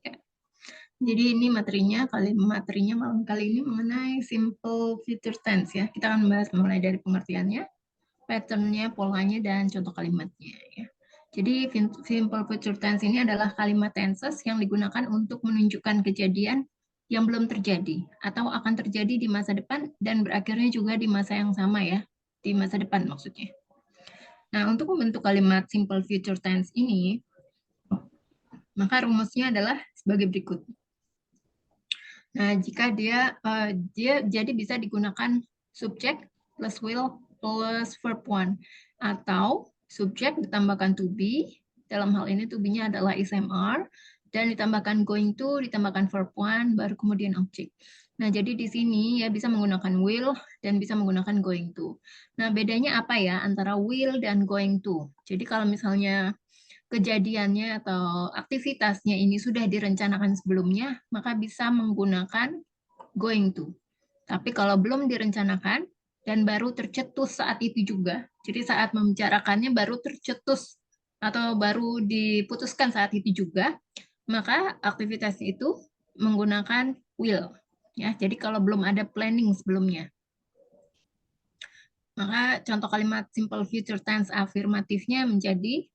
Ya. Jadi ini materinya malam kali ini mengenai simple future tense ya. Kita akan membahas mulai dari pengertiannya, patternnya, polanya, dan contoh kalimatnya ya. Jadi simple future tense ini adalah kalimat tenses yang digunakan untuk menunjukkan kejadian yang belum terjadi atau akan terjadi di masa depan dan berakhirnya juga di masa yang sama ya, di masa depan maksudnya. Nah, untuk membentuk kalimat simple future tense ini, maka rumusnya adalah sebagai berikut. Nah, jika dia jadi bisa digunakan subjek plus will plus verb one atau subjek ditambahkan to be, dalam hal ini to be-nya adalah is MR, dan ditambahkan going to, ditambahkan verb one, baru kemudian objek. Nah, jadi di sini ya bisa menggunakan will dan bisa menggunakan going to. Nah, bedanya apa ya antara will dan going to? Jadi kalau misalnya kejadiannya atau aktivitasnya ini sudah direncanakan sebelumnya, maka bisa menggunakan going to. Tapi kalau belum direncanakan dan baru tercetus saat itu juga, jadi saat membicarakannya baru tercetus atau baru diputuskan saat itu juga, maka aktivitas itu menggunakan will. Ya, jadi kalau belum ada planning sebelumnya. Maka contoh kalimat simple future tense afirmatifnya menjadi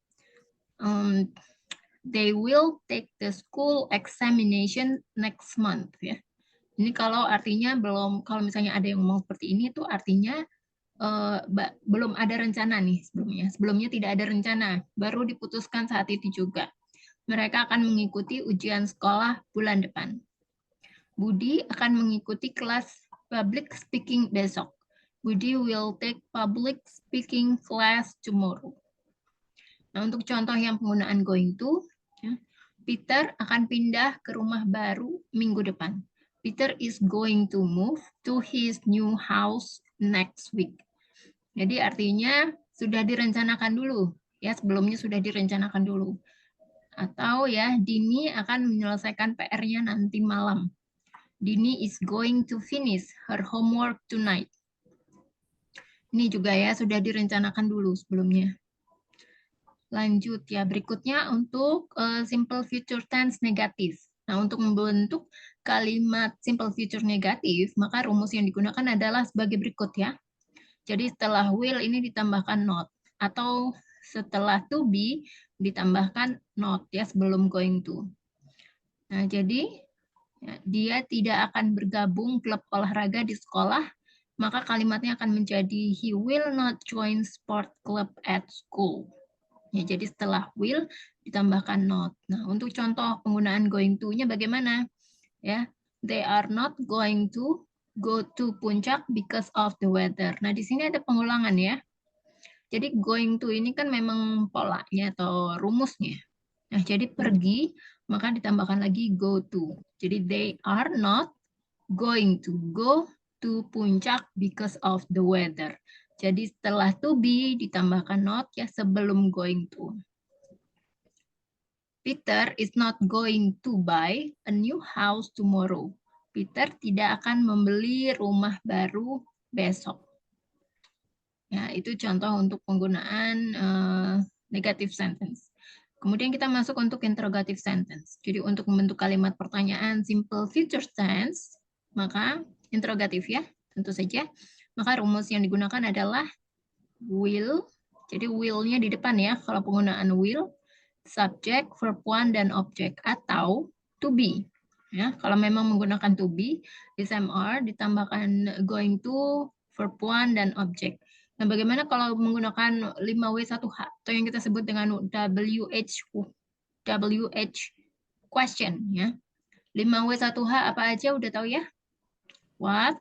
they will take the school examination next month ya. Ini kalau artinya belum, kalau misalnya ada yang ngomong seperti ini itu artinya belum ada rencana nih sebelumnya. Sebelumnya tidak ada rencana, baru diputuskan saat itu juga. Mereka akan mengikuti ujian sekolah bulan depan. Budi akan mengikuti kelas public speaking besok. Budi will take public speaking class tomorrow. Nah, untuk contoh yang penggunaan going to, ya, Peter akan pindah ke rumah baru minggu depan. Peter is going to move to his new house next week. Jadi artinya sudah direncanakan dulu, ya sebelumnya sudah direncanakan dulu. Atau ya Dini akan menyelesaikan PR-nya nanti malam. Dini is going to finish her homework tonight. Ini juga ya sudah direncanakan dulu sebelumnya. Lanjut ya, berikutnya untuk simple future tense negatif. Nah, untuk membentuk kalimat simple future negatif, maka rumus yang digunakan adalah sebagai berikut ya. Jadi setelah will ini ditambahkan not, atau setelah to be ditambahkan not ya sebelum going to. Nah, jadi ya, dia tidak akan bergabung klub olahraga di sekolah, maka kalimatnya akan menjadi he will not join sport club at school. Ya, jadi setelah will ditambahkan not. Nah, untuk contoh penggunaan going to-nya bagaimana? Ya, they are not going to go to puncak because of the weather. Nah, di sini ada pengulangan ya. Jadi going to ini kan memang polanya atau rumusnya. Nah, jadi pergi maka ditambahkan lagi go to. Jadi they are not going to go to puncak because of the weather. Jadi setelah to be ditambahkan not ya sebelum going to. Peter is not going to buy a new house tomorrow. Peter tidak akan membeli rumah baru besok. Ya, itu contoh untuk penggunaan negative sentence. Kemudian kita masuk untuk interrogative sentence. Jadi untuk membentuk kalimat pertanyaan simple future tense, maka interrogatif ya, tentu saja. Maka rumus yang digunakan adalah will. Jadi will-nya di depan ya, kalau penggunaan will subjek, verb one, dan objek atau to be. Ya, kalau memang menggunakan to be, SMR ditambahkan going to, verb one, dan objek. Nah, bagaimana kalau menggunakan 5W1H atau yang kita sebut dengan WH question ya. 5W1H apa aja udah tahu ya? What,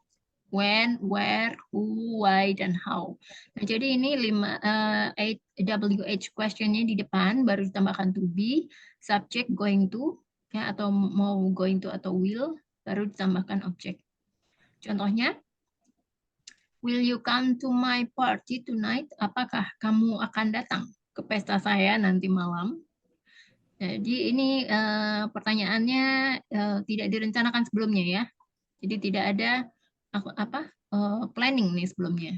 when, where, who, why, dan how. Nah, jadi ini 8 WH questionnya di depan, baru ditambahkan to be, subject going to, ya, atau mau going to atau will, baru ditambahkan objek. Contohnya, will you come to my party tonight? Apakah kamu akan datang ke pesta saya nanti malam? Jadi ini pertanyaannya tidak direncanakan sebelumnya ya. Jadi tidak ada planning nih sebelumnya.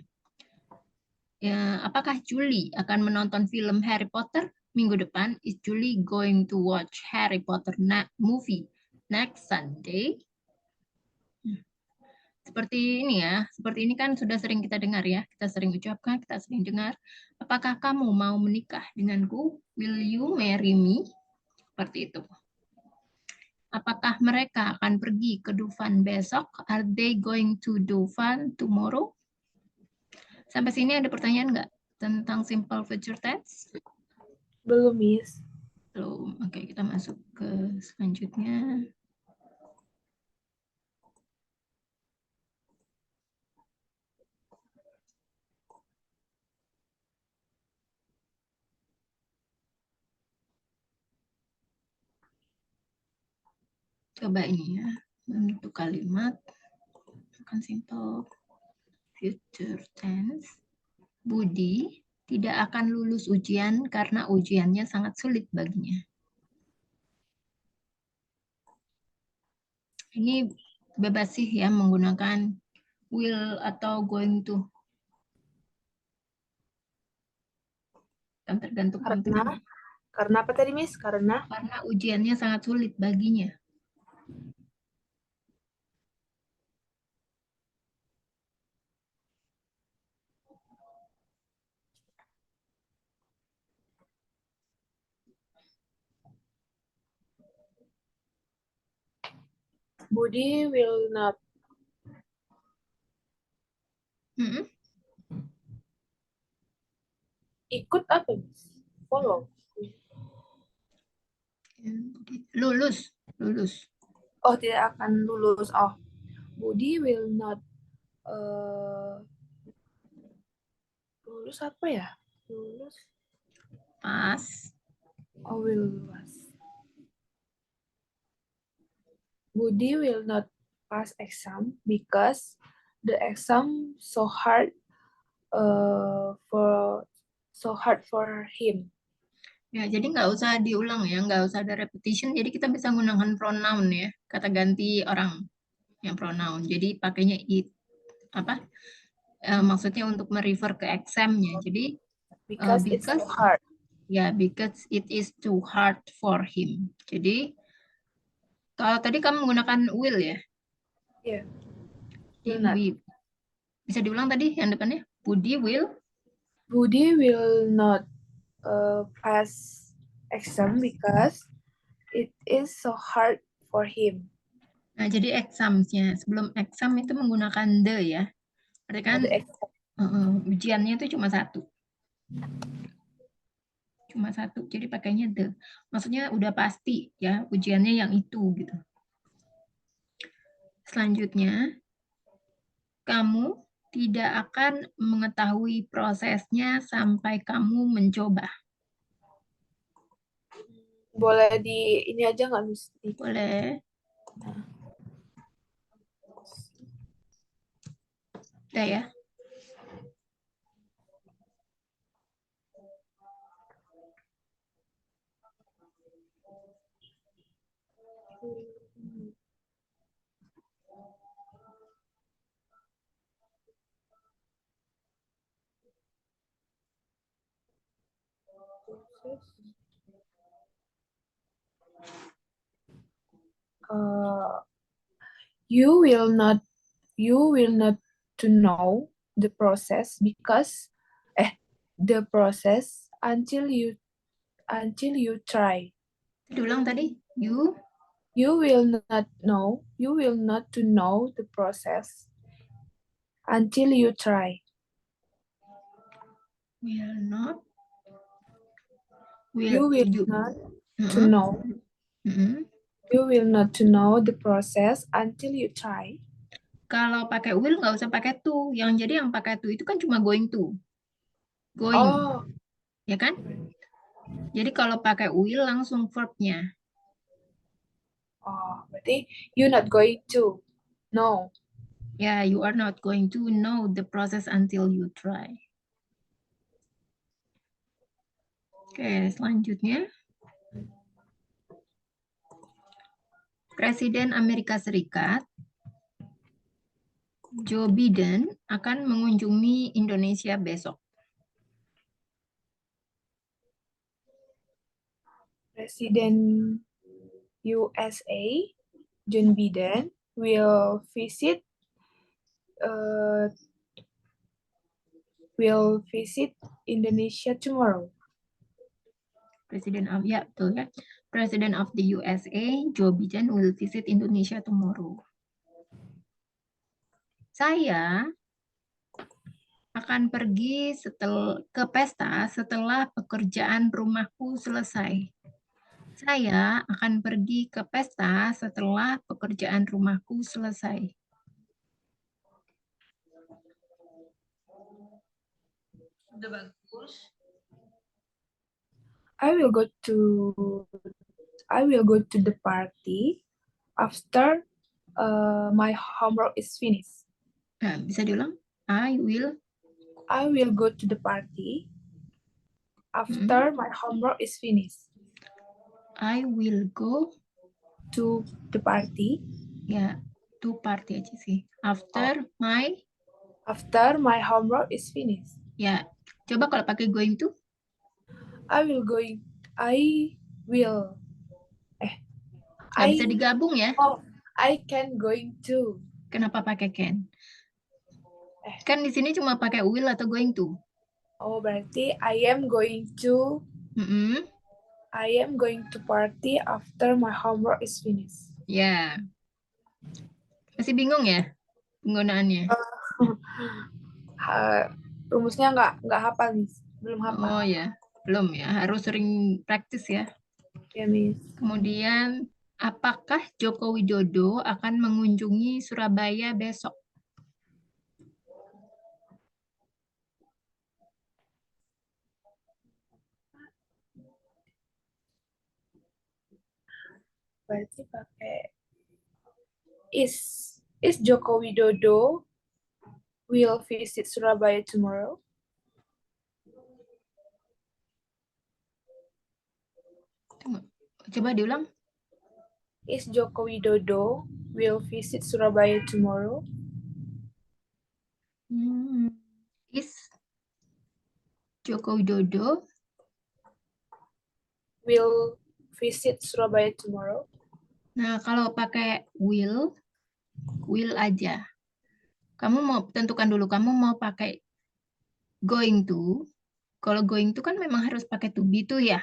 Ya, apakah Julie akan menonton film Harry Potter minggu depan? Is Julie going to watch Harry Potter movie next Sunday? Seperti ini ya, seperti ini kan sudah sering kita dengar ya, kita sering ucapkan, kita sering dengar. Apakah kamu mau menikah denganku? Will you marry me? Seperti itu. Apakah mereka akan pergi ke Dufan besok? Are they going to Dufan tomorrow? Sampai sini ada pertanyaan nggak tentang simple future tense? Belum, Miss. Belum. Oke, kita masuk ke selanjutnya. Coba ini ya, untuk kalimat akan simple future tense. Budi tidak akan lulus ujian karena ujiannya sangat sulit baginya. Ini bebas sih ya menggunakan will atau going to. Kan tergantung konteksnya. Karena apa tadi, Miss? Karena Ujiannya sangat sulit baginya. Budi will not ikut apa, Miss? Follow. Lulus. Oh, tidak akan lulus. Oh, Budi will not lulus apa ya? Lulus. Pas. Oh, will lulus. Budi will not pass exam because the exam so hard for him. Ya, jadi nggak usah diulang ya, nggak usah ada repetition. Jadi kita bisa menggunakan pronoun ya, kata ganti orang yang pronoun. Jadi pakainya it, apa? Maksudnya untuk merefer ke examnya. Jadi Because it's so hard. Ya, because it is too hard for him. Jadi kalau tadi kamu menggunakan will ya? Iya. Bisa diulang tadi yang depannya? Budi will not pass exam because it is so hard for him. Nah, jadi examsnya. Sebelum exam itu menggunakan the ya. Berarti kan ujiannya itu cuma satu. Jadi pakainya the. Maksudnya udah pasti ya ujiannya yang itu gitu. Selanjutnya, kamu tidak akan mengetahui prosesnya sampai kamu mencoba. Boleh di ini aja nggak, Miss? Boleh. Udah ya. You will not to know the process because the process until you try. Diulang tadi. You will not to know the process until you try. Will not. You will not to know. Mm-hmm. You will not to know the process until you try. Kalau pakai will nggak usah pakai to. Jadi yang pakai to itu kan cuma going to. Going. Oh. Ya kan? Jadi kalau pakai will langsung verb-nya. Oh, berarti you not going to know. Yeah, you are not going to know the process until you try. Oke, selanjutnya. Presiden Amerika Serikat, Joe Biden, akan mengunjungi Indonesia besok. President USA Joe Biden will visit Indonesia tomorrow. President of, ya betul ya. President of the USA, Joe Biden will visit Indonesia tomorrow. Saya akan pergi ke pesta setelah pekerjaan rumahku selesai. Saya akan pergi ke pesta setelah pekerjaan rumahku selesai. Udah bagus. I will go to the party after my homework is finished. Nah, bisa diulang? I will go to the party after my homework is finished. I will go to the party. Ya, to party aja sih. After my homework is finished. Ya, coba kalau pakai going to. I bisa digabung ya. I can going to. Kenapa pakai can? Kan di sini cuma pakai will atau going to. Oh, berarti I am going to. I am going to party after my homework is finished. Ya. Masih bingung ya penggunaannya? Rumusnya nggak hafal, Miss. Belum hafal. Oh ya, belum ya. Harus sering praktis ya. Ya, Miss. Kemudian, apakah Joko Widodo akan mengunjungi Surabaya besok? Berarti pakai is Joko Widodo will visit Surabaya tomorrow? Coba diulang. Is Joko Widodo will visit Surabaya tomorrow? Is Joko Widodo will visit Surabaya tomorrow? Nah, kalau pakai will aja. Kamu mau tentukan dulu, kamu mau pakai going to. Kalau going to kan memang harus pakai to be tuh ya.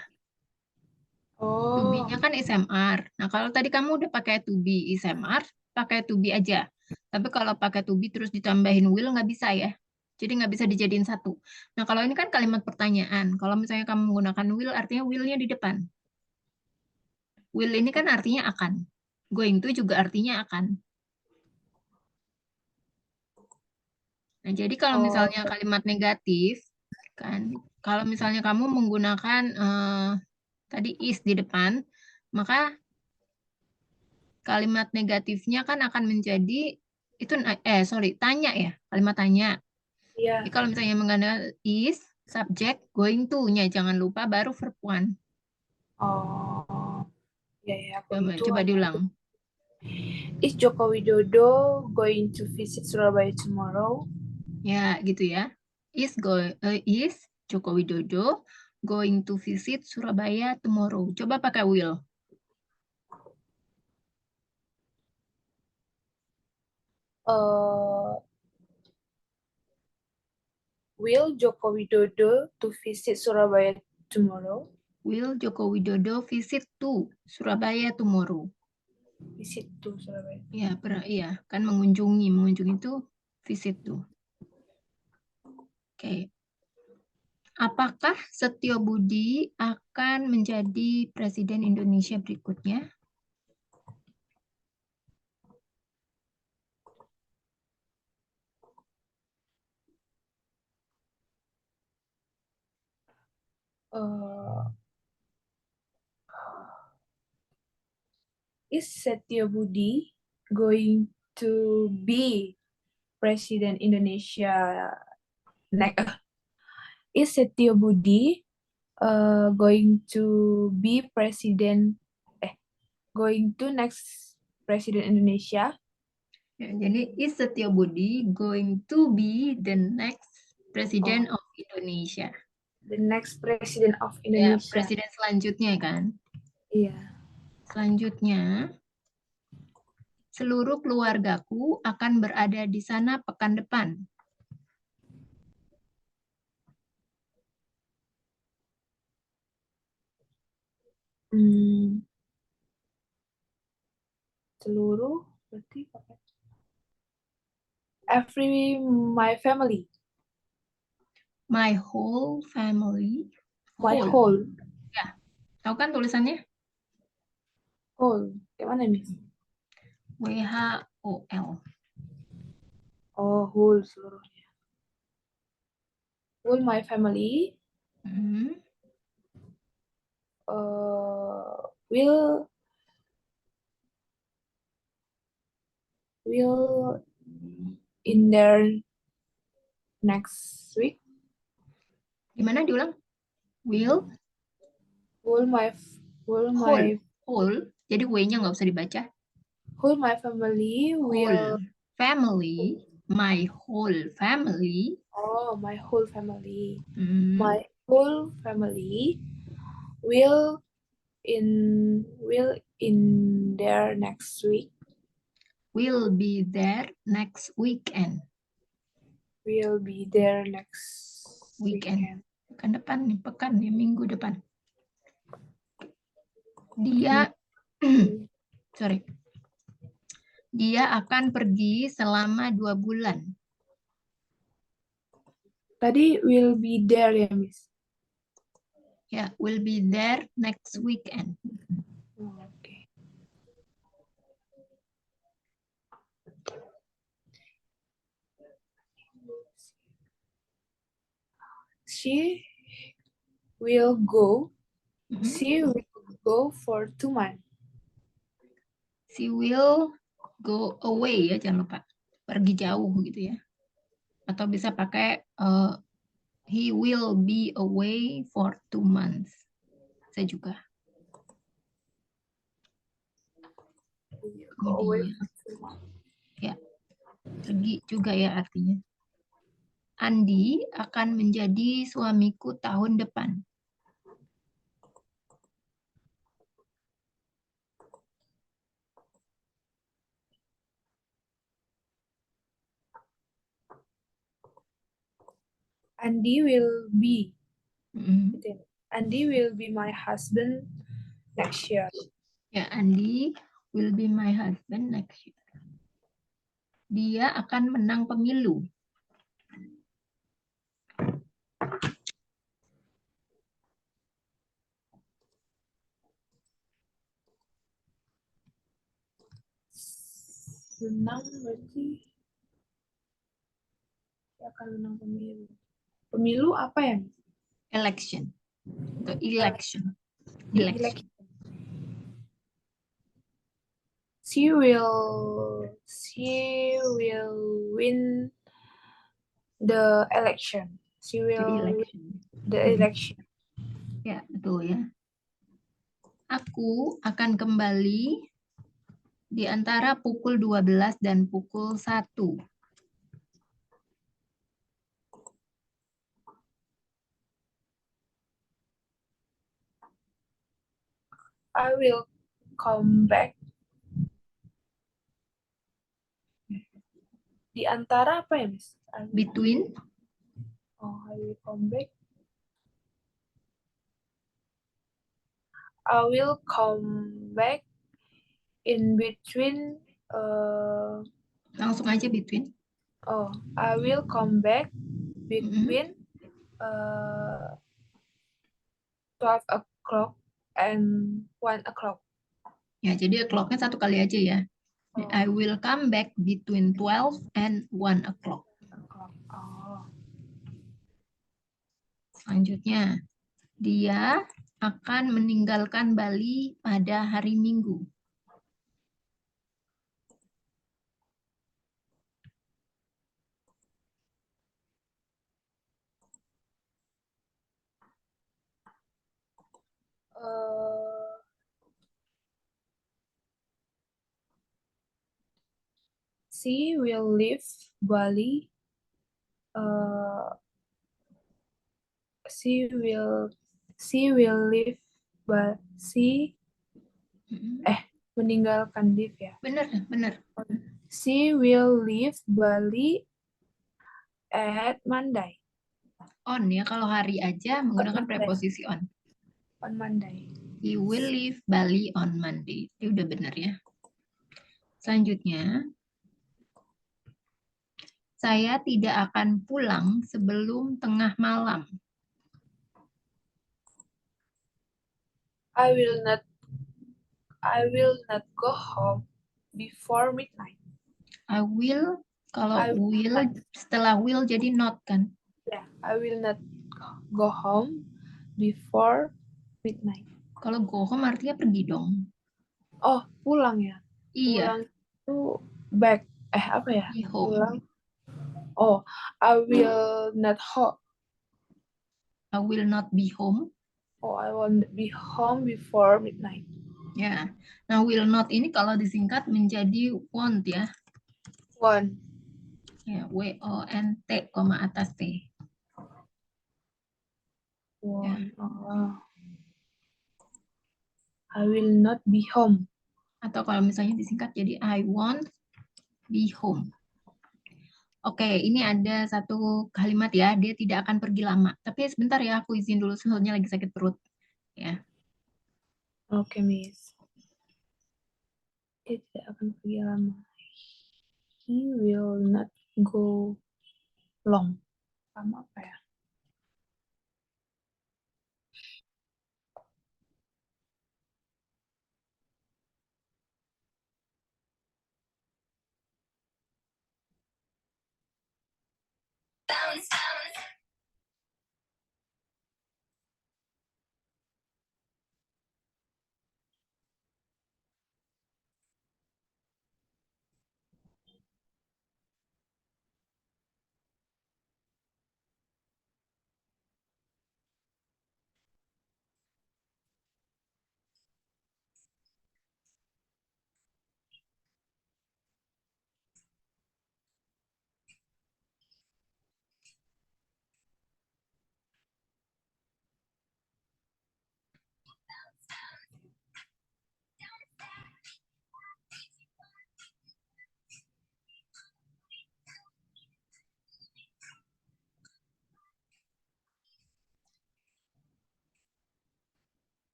To be-nya kan SMR. Nah, kalau tadi kamu udah pakai to be SMR, pakai to be aja. Tapi kalau pakai to be terus ditambahin will nggak bisa ya. Jadi nggak bisa dijadiin satu. Nah, kalau ini kan kalimat pertanyaan. Kalau misalnya kamu menggunakan will, artinya will-nya di depan. Will ini kan artinya akan. Going to juga artinya akan. Nah, jadi kalau misalnya kalimat negatif, kan, kalau misalnya kamu menggunakan tadi is di depan, maka kalimat negatifnya kan akan menjadi itu tanya ya, kalimat tanya. Iya. Jadi kalau misalnya menggunakan is, subject, going to-nya jangan lupa baru verb one. Oh. Ya, aku Coba diulang. Is Joko Widodo going to visit Surabaya tomorrow? Ya, gitu ya. Is Joko Widodo going to visit Surabaya tomorrow. Coba pakai will. Will Joko Widodo to visit Surabaya tomorrow? Will Joko Widodo visit to Surabaya tomorrow? Visit to Surabaya. Ya, iya, kan mengunjungi itu visit to. Oke. Apakah Setio Budi akan menjadi Presiden Indonesia berikutnya? Is Setio Budi going to be President Indonesia next? Is Setio Budi going to be going to next President Indonesia? Ya, jadi is Setio Budi going to be the next President of Indonesia? The next President of Ya, Indonesia. presiden selanjutnya kan. Iya. Selanjutnya, seluruh keluargaku akan berada di sana pekan depan. Seluruh berarti pakai my family. My whole family. My Whole. whole. Ya, tahu kan tulisannya? Whole. Gimana nih? WHOL. Oh, whole seluruhnya. Whole my family will in there next week. Gimana diulang? Will Whole my whole. Jadi W-nya nggak usah dibaca. whole my family will. Whole family. My whole family. Oh, my whole family. Hmm, My whole family will in there next week. will be there next weekend. Will be there next weekend. Pekan depan nih, pekan nih, minggu depan. Dia, sorry, dia akan pergi selama 2 bulan. Tadi will be there ya, Miss? Ya, will be there next weekend. Oh, okay. She will go. She will go for 2 months. She will go away ya, jangan lupa. Pergi jauh gitu ya. Atau bisa pakai he will be away for 2 months. Saya juga. Go away Dia. for 2 months. Ya, pergi juga ya artinya. Andi akan menjadi suamiku tahun depan. Andy will be. Andy will be my husband next year. Ya, Andi will be my husband next year. Dia akan menang pemilu. Menang berarti dia akan menang pemilu. Pemilu apa ya? Election. Atau election. Election. She will win the election. She will win the election. Ya, betul ya. Aku akan kembali di antara pukul 12 dan pukul 1. I will come back. Di antara apa ya, Miss? Between. Oh, I will come back. I will come back in between. Langsung aja between. Oh, I will come back between 12 o'clock and 1 o'clock. Ya, jadi o'clock-nya 1 kali aja ya. Oh. I will come back between 12 and 1 o'clock. Oh. Selanjutnya, dia akan meninggalkan Bali pada hari Minggu. She will leave Bali. She will leave, but she Mm-mm. Meninggalkan leave ya. Bener, bener. She will leave Bali at Monday. On ya, kalau hari aja menggunakan Monday. preposisi on. On Monday. He will leave Bali on Monday. Itu udah bener ya. Selanjutnya, saya tidak akan pulang sebelum tengah malam. I will not go home before midnight. I will, kalau I will, setelah will jadi not kan? I will not go home before midnight. Kalau go home artinya pergi dong. Oh, pulang ya. Iya, Pulang itu back. Apa ya? be home. Pulang. Oh, I will not I will not be home. Oh, I won't be home before midnight. Ya, nah will not ini kalau disingkat menjadi won't ya. One. Ya, W-O-N-T, koma atas T. One. Oh. I will not be home. Atau kalau misalnya disingkat jadi I won't be home. Oke, ini ada satu kalimat ya, dia tidak akan pergi lama. Tapi sebentar ya, aku izin dulu, soalnya lagi sakit perut. Ya, Oke, Miss. Dia tidak akan pergi lama. He will not go long. Lama apa ya?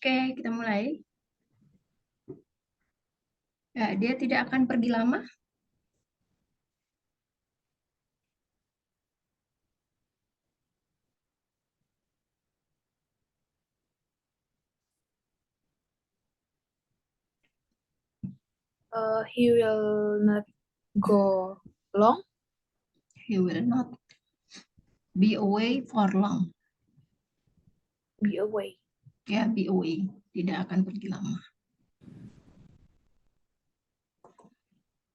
Oke, kita mulai. Ya, dia tidak akan pergi lama. He will not go long. He will not be away for long. Be away. Ya, be away. Tidak akan pergi lama.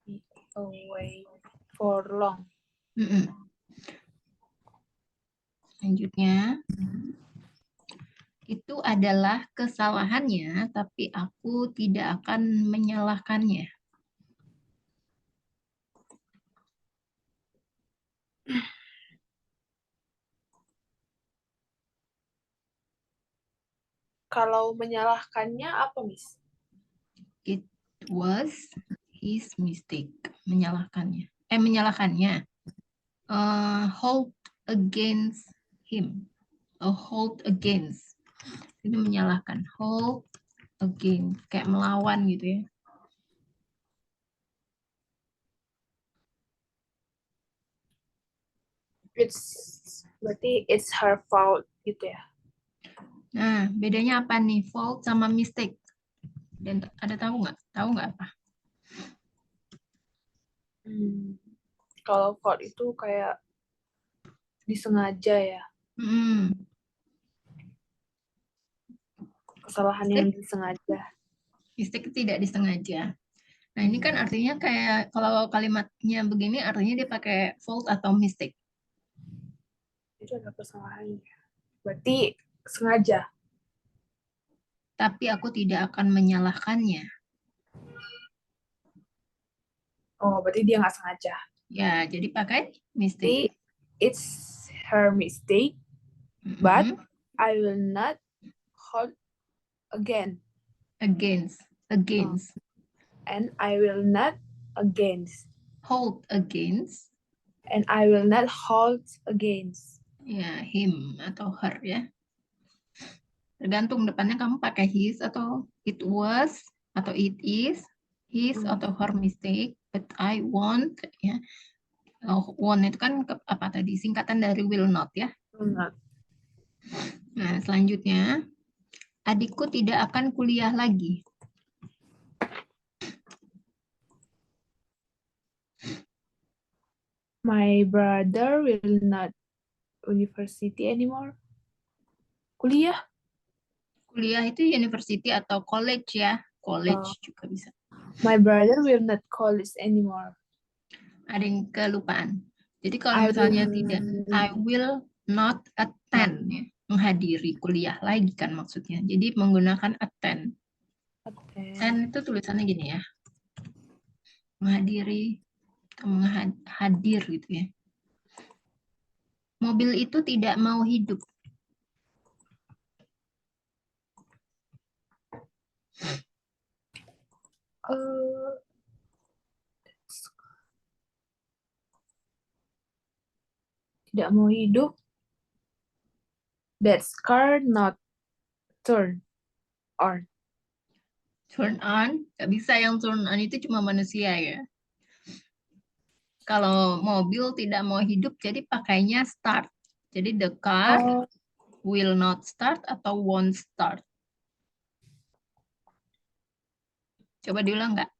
Be away for long. Selanjutnya, itu adalah kesalahannya, tapi aku tidak akan menyalahkannya. Kalau menyalahkannya apa, Miss? It was his mistake. Menyalahkannya. Menyalahkannya. Hold against him. Hold against. Itu menyalahkan. Hold against. Kayak melawan gitu ya. Berarti it's her fault gitu ya. Nah, bedanya apa nih? Fault sama mistake. Dan ada tahu nggak? Tahu nggak apa? Kalau fault itu kayak disengaja ya. Kesalahan yang disengaja. Mistake tidak disengaja. Nah, ini kan artinya kayak kalau kalimatnya begini artinya dia pakai fault atau mistake. Itu ada kesalahannya. Berarti sengaja. Tapi aku tidak akan menyalahkannya. Oh, berarti dia nggak sengaja. Ya, jadi pakai mistake. Berarti it's her mistake, but I will not hold against. Against. And I will not against. Hold against. And I will not hold against. Ya, him atau her ya. Tergantung depannya kamu pakai his atau it was atau it is his atau her mistake. But I won't ya. Won't itu kan apa tadi? Singkatan dari will not ya. Not. Nah, selanjutnya adikku tidak akan kuliah lagi. My brother will not university anymore. Kuliah? Kuliah itu university atau college ya. College juga bisa. My brother will not college anymore. Ada yang kelupaan. Jadi kalau misalnya tidak, I will not attend ya. Menghadiri kuliah lagi kan maksudnya. Jadi menggunakan attend. Attend itu tulisannya gini ya. Menghadiri atau hadir gitu ya. Mobil itu tidak mau hidup. Tidak mau hidup. That car not turn on. Turn on, nggak bisa yang turn on itu cuma manusia ya. Kalau mobil tidak mau hidup, jadi pakainya start. Jadi the car will not start atau won't start. Coba diulang nggak?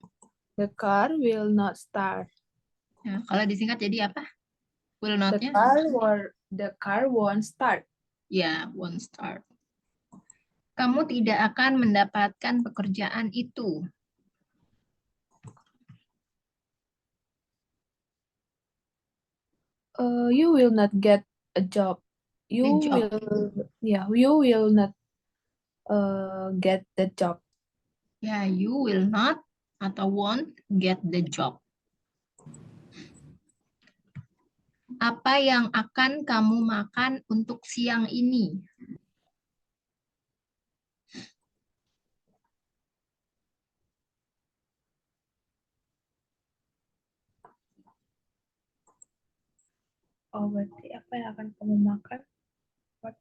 The car will not start. Nah, kalau disingkat jadi apa? Will not-nya? The car won't start. Ya, won't start. Kamu tidak akan mendapatkan pekerjaan itu. You will not get a job. You will not get the job. Ya, you will not atau won't get the job. Apa yang akan kamu makan untuk siang ini? Oh, berarti apa yang akan kamu makan? What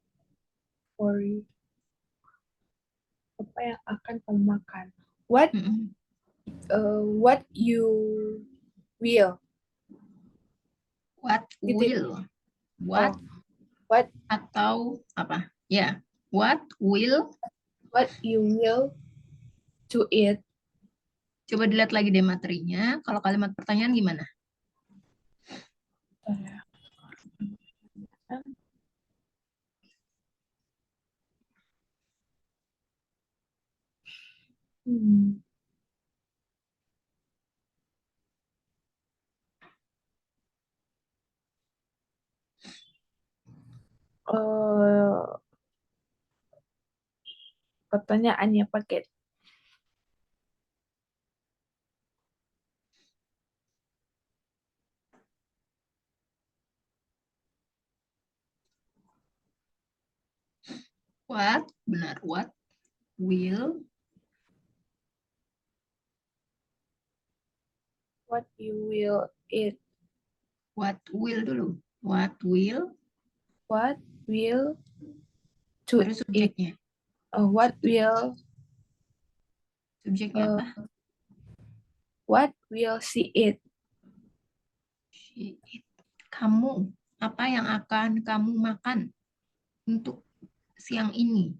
Apa yang akan kamu makan? What what you will? What will? What what atau apa? Ya, what will? What you will to eat? Coba dilihat lagi deh materinya. Kalau kalimat pertanyaan gimana? Hmm. Pertanyaannya paket. What? Benar. What will? What you will eat? What will dulu. What will? What will to Terus eat? subjeknya. What will Subjeknya apa? what will she eat? She eat. Kamu. Apa yang akan kamu makan untuk siang ini?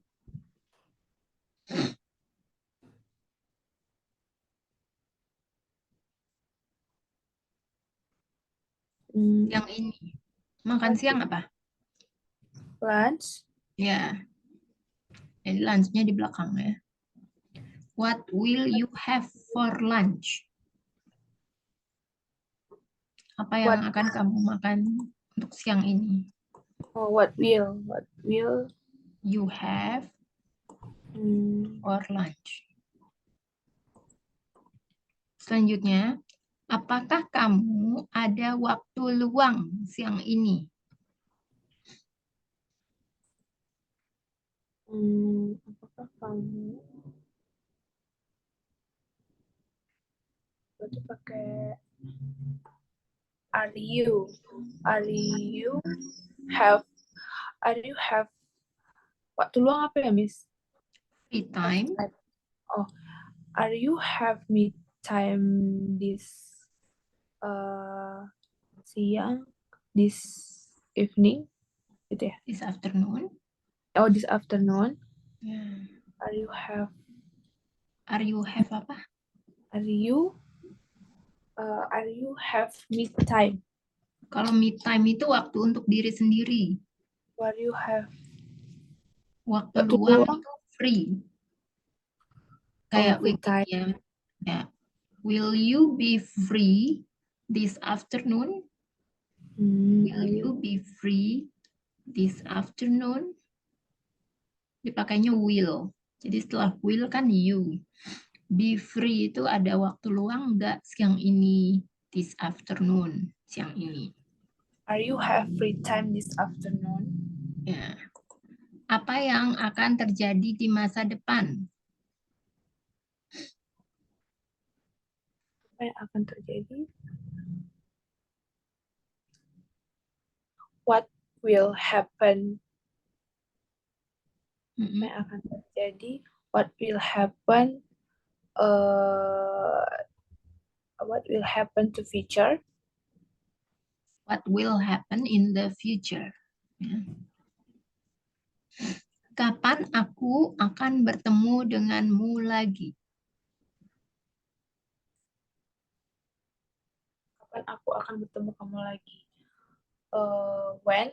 Siang ini. Makan siang apa? Lunch. Ya. Jadi lunch-nya di belakang ya. What will you have for lunch? Apa yang akan kamu makan untuk siang ini? What will You have for lunch. Selanjutnya, apakah kamu ada waktu luang siang ini? Apakah kamu berarti pakai are you have waktu luang apa ya, Miss? Free time. Are you have me time this siang, this evening, gitu ya? This afternoon. This afternoon. Yeah. Are you have apa? Are you have me time? Kalau me time itu waktu untuk diri sendiri. Are you have Waktu luang itu free. Kayak free time. Ya. Will you be free this afternoon? Will you be free this afternoon? Dipakainya will. Jadi setelah will kan you. Be free itu ada waktu luang enggak siang ini, this afternoon, siang ini. Are you have free time this afternoon? Ya. Apa yang akan terjadi di masa depan? Apa yang akan terjadi? What will happen? Apa yang akan terjadi? What will happen? What will happen to future? What will happen in the future? Ya. Kapan aku akan bertemu denganmu lagi? Kapan aku akan bertemu kamu lagi? When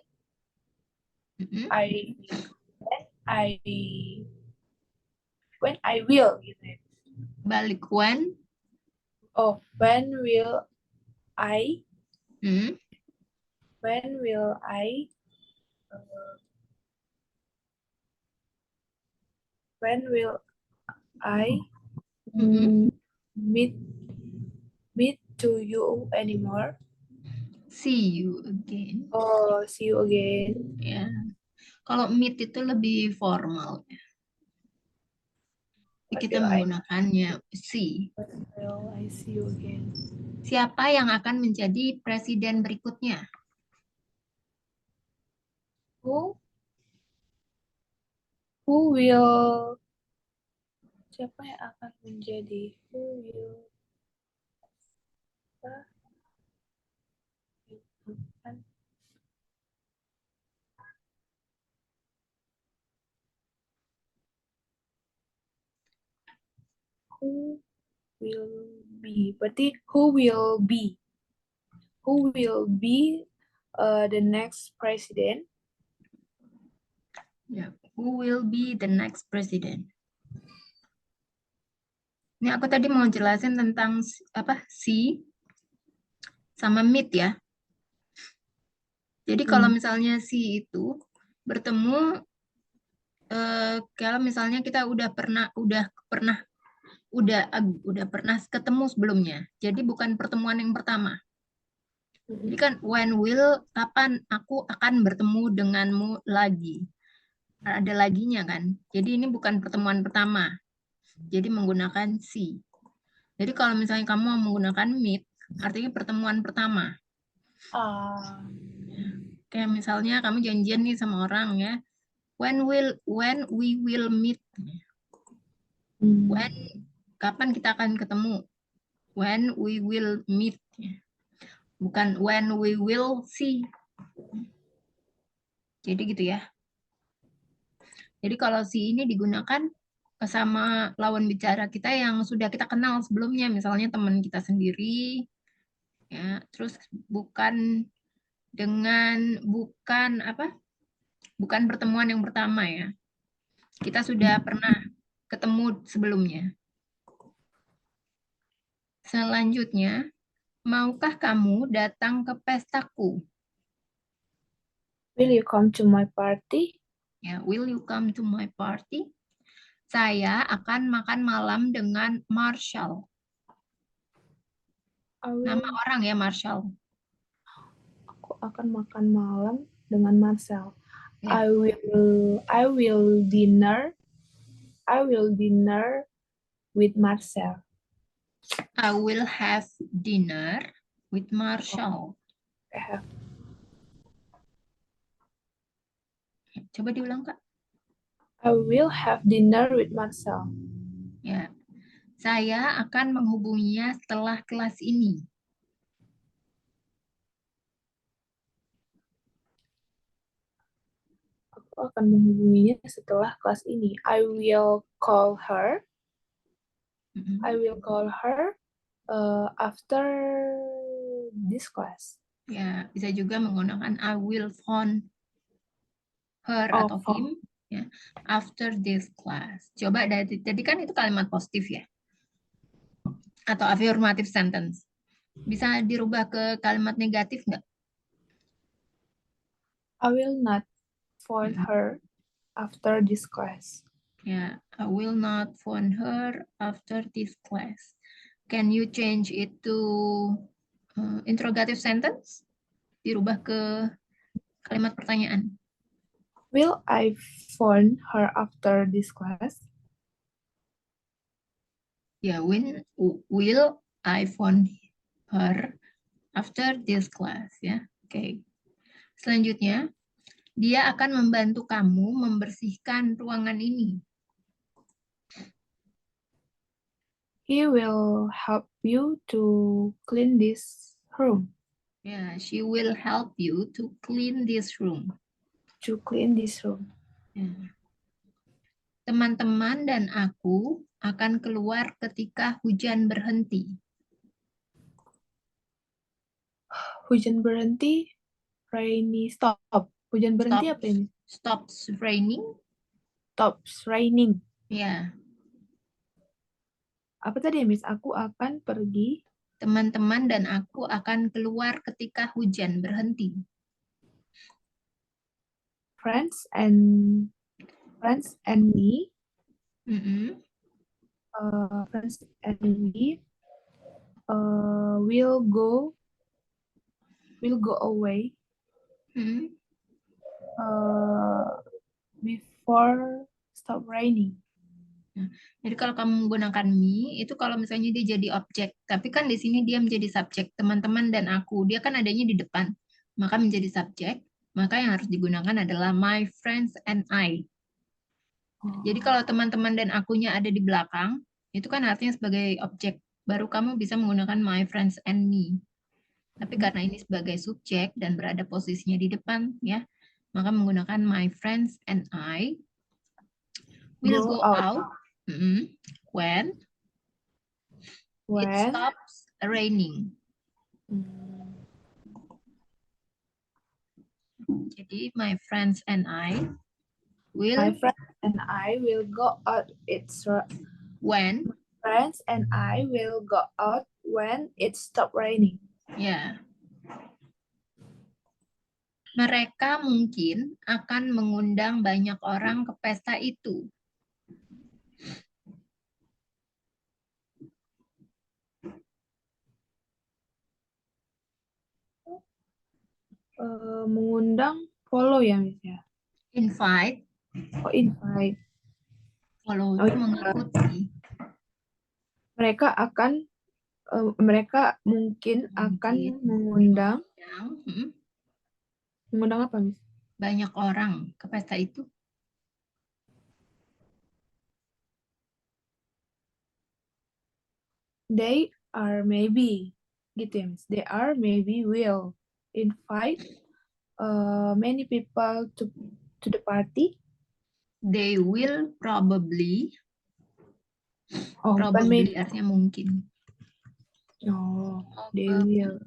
I will gitu ya. Balik when? When will I? Hmm? When will I? When will I meet to you anymore? See you again. See you again. Ya. Kalau meet itu lebih formal. Kita menggunakannya see. Will I see you again? Siapa yang akan menjadi presiden berikutnya? Who will Siapa yang akan menjadi who will who will be. Berarti who will be the next president? Ya, who will be the next president? Ini aku tadi mau jelasin tentang apa si sama meet ya. Jadi kalau misalnya si itu bertemu kalau misalnya kita udah pernah ketemu sebelumnya. Jadi bukan pertemuan yang pertama. Jadi kan when will, kapan aku akan bertemu denganmu lagi. Ada laginya kan. Jadi ini bukan pertemuan pertama. Jadi menggunakan si. Jadi kalau misalnya kamu mau menggunakan meet, artinya pertemuan pertama. Kayak misalnya kamu janjian nih sama orang ya. When we will meet. When, kapan kita akan ketemu? When we will meet. Bukan when we will see. Jadi gitu ya. Jadi kalau si ini digunakan sama lawan bicara kita yang sudah kita kenal sebelumnya, misalnya teman kita sendiri, ya, terus bukan pertemuan yang pertama ya. Kita sudah pernah ketemu sebelumnya. Selanjutnya, maukah kamu datang ke pestaku? Will you come to my party? Ya, will you come to my party? Saya akan makan malam dengan Marshall. Nama orang ya, Marshall. Aku akan makan malam dengan Marcel. Ya. I will dinner with Marcel. I will have dinner with Marshall. Coba diulang, Kak. I will have dinner with Marcel. Ya. Saya akan menghubunginya setelah kelas ini. Aku akan menghubunginya setelah kelas ini. I will call her. I will call her after this class. Ya, bisa juga menggunakan I will phone her atau him ya, after this class. Coba tadi kan itu kalimat positif ya. Atau affirmative sentence. Bisa dirubah ke kalimat negatif nggak? I will not phone her after this class. Ya, I will not phone her after this class. Can you change it to interrogative sentence? Dirubah ke kalimat pertanyaan. Will I phone her after this class? Ya, will I phone her after this class ya. Oke. Selanjutnya, dia akan membantu kamu membersihkan ruangan ini. He will help you to clean this room. Ya, she will help you to clean this room. To clean this room. Ya. Teman-teman dan aku akan keluar ketika hujan berhenti. Hujan berhenti, rainy stop. Hujan berhenti apa ini? Stops raining. Stops raining. Ya. Apa tadi ya, Miss? Aku akan pergi. Teman-teman dan aku akan keluar ketika hujan berhenti. Friends and me. Friends and me will go away before stop raining. Jadi kalau kamu menggunakan me, itu kalau misalnya dia jadi objek. Tapi kan di sini dia menjadi subjek. Teman-teman dan aku. Dia kan adanya di depan. Maka menjadi subjek. Maka yang harus digunakan adalah my friends and I. Jadi kalau teman-teman dan akunya ada di belakang, itu kan artinya sebagai objek. Baru kamu bisa menggunakan my friends and me. Tapi karena ini sebagai subjek dan berada posisinya di depan, ya, maka menggunakan my friends and I will Go go out out when it when stops raining. Jadi my friends and I will my friends and I will go out. when Friends and I will go out when it stop raining. ya. Mereka mungkin akan mengundang banyak orang ke pesta itu. Mengundang follow ya Miss ya. Invite, Oh invite. follow Oh, itu iya. mengikuti. Mereka mungkin akan mengundang apa Miss? Banyak orang ke pesta itu. They are maybe gitu ya Miss. They are maybe will invite many people to the party. They will probably. Oh, bukan Probably maybe. artinya mungkin. Oh, they will.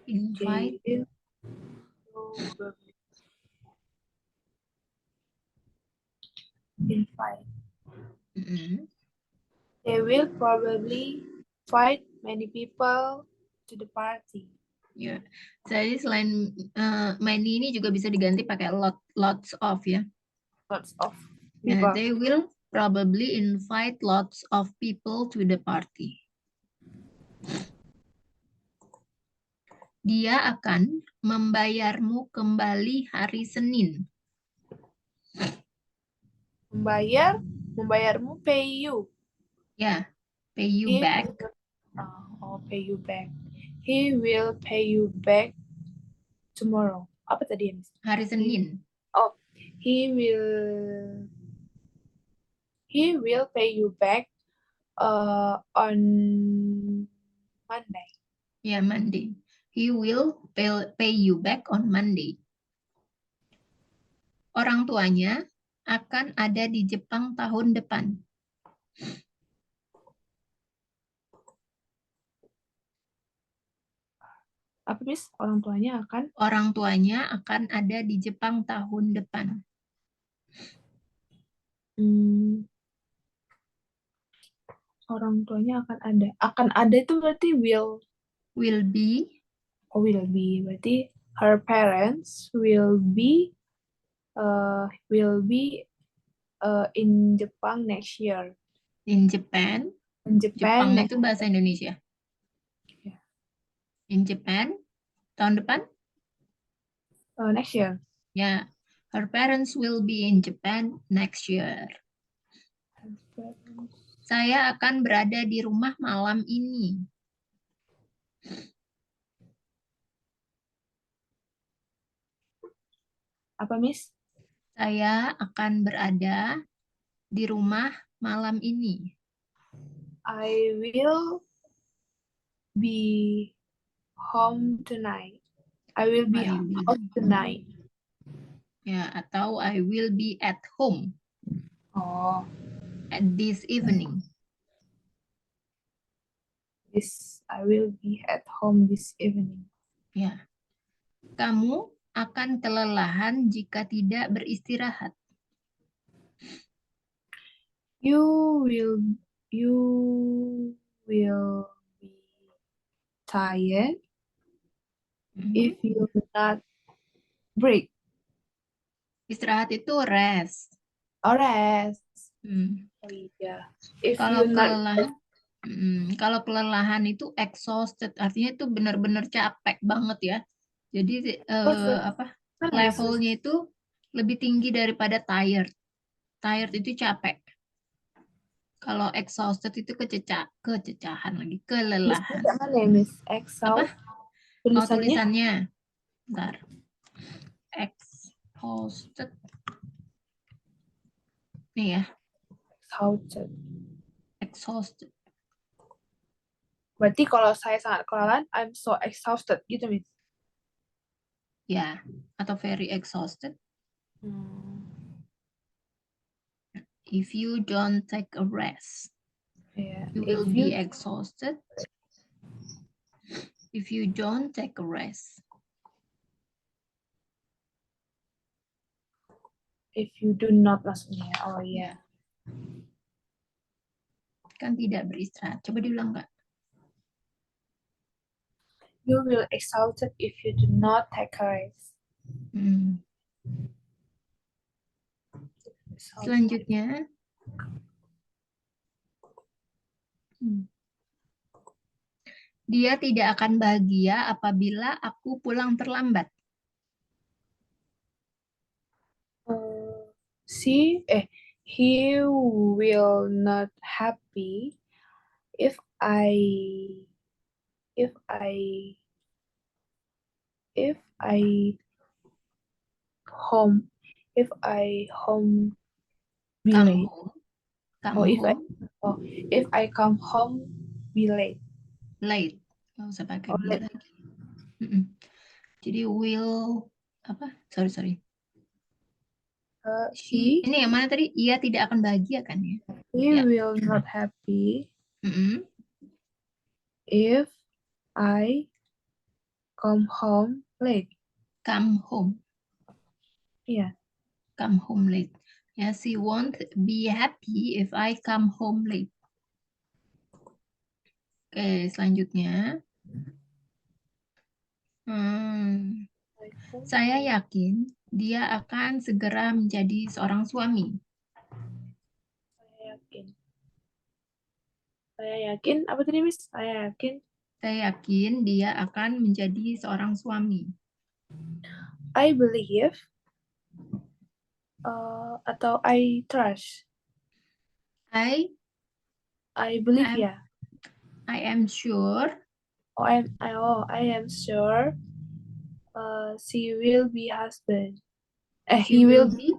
Invite. They will probably invite. They will probably invite many people to the party. Ya, jadi selain many ini juga bisa diganti pakai lots of ya. Lots of Ya, people. they will probably invite lots of people to the party. Dia akan membayarmu kembali hari Senin. Membayarmu pay you. Ya, pay you back. Pay you back. He will pay you back tomorrow. Apa tadi ya, Miss? Hari Senin. He will pay you back on Monday. Ya, Monday. He will pay you back on Monday. Orang tuanya akan ada di Jepang tahun depan. Apa, Miss? Orang tuanya akan? Orang tuanya akan ada di Jepang tahun depan. Orang tuanya akan ada. Akan ada itu berarti will. Will be. Will be. Berarti her parents will be in Japan next year. In Japan. In Jepang Japan itu bahasa Indonesia. Yeah. In Japan tahun depan? Next year. Ya, her parents will be in Japan next year. Saya akan berada di rumah malam ini. Apa, Miss? Saya akan berada di rumah malam ini. I will be home tonight. I will be out tonight. Ya, atau I will be at home. At this evening. I will be at home this evening. Ya. Kamu akan kelelahan jika tidak beristirahat. You will be tired if you do not break. Istirahat itu rest. Rest. Iya. Kalau kelelahan itu exhausted, artinya itu benar-benar capek banget ya. Jadi levelnya itu lebih tinggi daripada tired. Tired itu capek. Kalau exhausted itu kececahan lagi, kelelahan. Mana ya, Miss? Apa? Tulisannya. Bentar. exhausted. Nih ya, Exhausted. exhausted. Berarti kalau saya sangat kelelahan, I'm so exhausted gitu, Miss. Ya, atau very exhausted. If you don't take a rest, Yeah. you will be exhausted. If you don't take a rest. If you do not maksudnya. Oh iya. Kan tidak beristirahat. Coba diulang, Kak. You will exhausted if you do not take a rest. Selanjutnya. Dia tidak akan bahagia apabila aku pulang terlambat. He will not happy if I home be Come late. home. If I come home be late. Late. Nggak usah pakai be Late. lagi. Jadi will apa? Sorry. Ini yang mana tadi? Ia tidak akan bahagia kan ya? He will not happy if I come home late. Come home. Iya. Come home late. Ya, she won't be happy if I come home late. Oke, selanjutnya. Saya yakin dia akan segera menjadi seorang suami. Saya yakin. Apa tadi, Miss? Saya yakin dia akan menjadi seorang suami. I believe atau I trust. I believe ya. I am sure. I am sure. She will be husband. He will be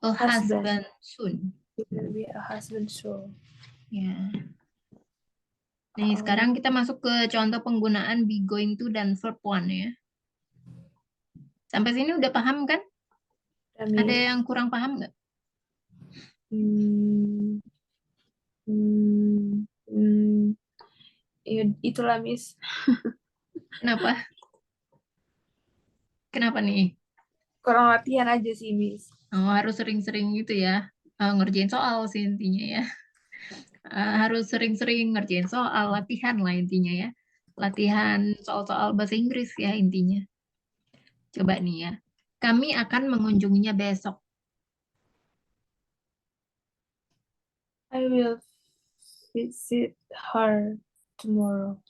a husband soon. He will be a husband soon. Ya. Nih, sekarang kita masuk ke contoh penggunaan be going to dan verb one ya. Sampai sini udah paham kan? Ada yang kurang paham nggak? Itulah, Miss. Kenapa nih? Kurang latihan aja sih, Miss. Harus sering-sering gitu ya. Ngerjain soal sih intinya ya. Harus sering-sering ngerjain soal, latihan lah intinya ya. Latihan soal-soal bahasa Inggris ya intinya. Coba nih ya. Kami akan mengunjunginya besok. I will visit her tomorrow.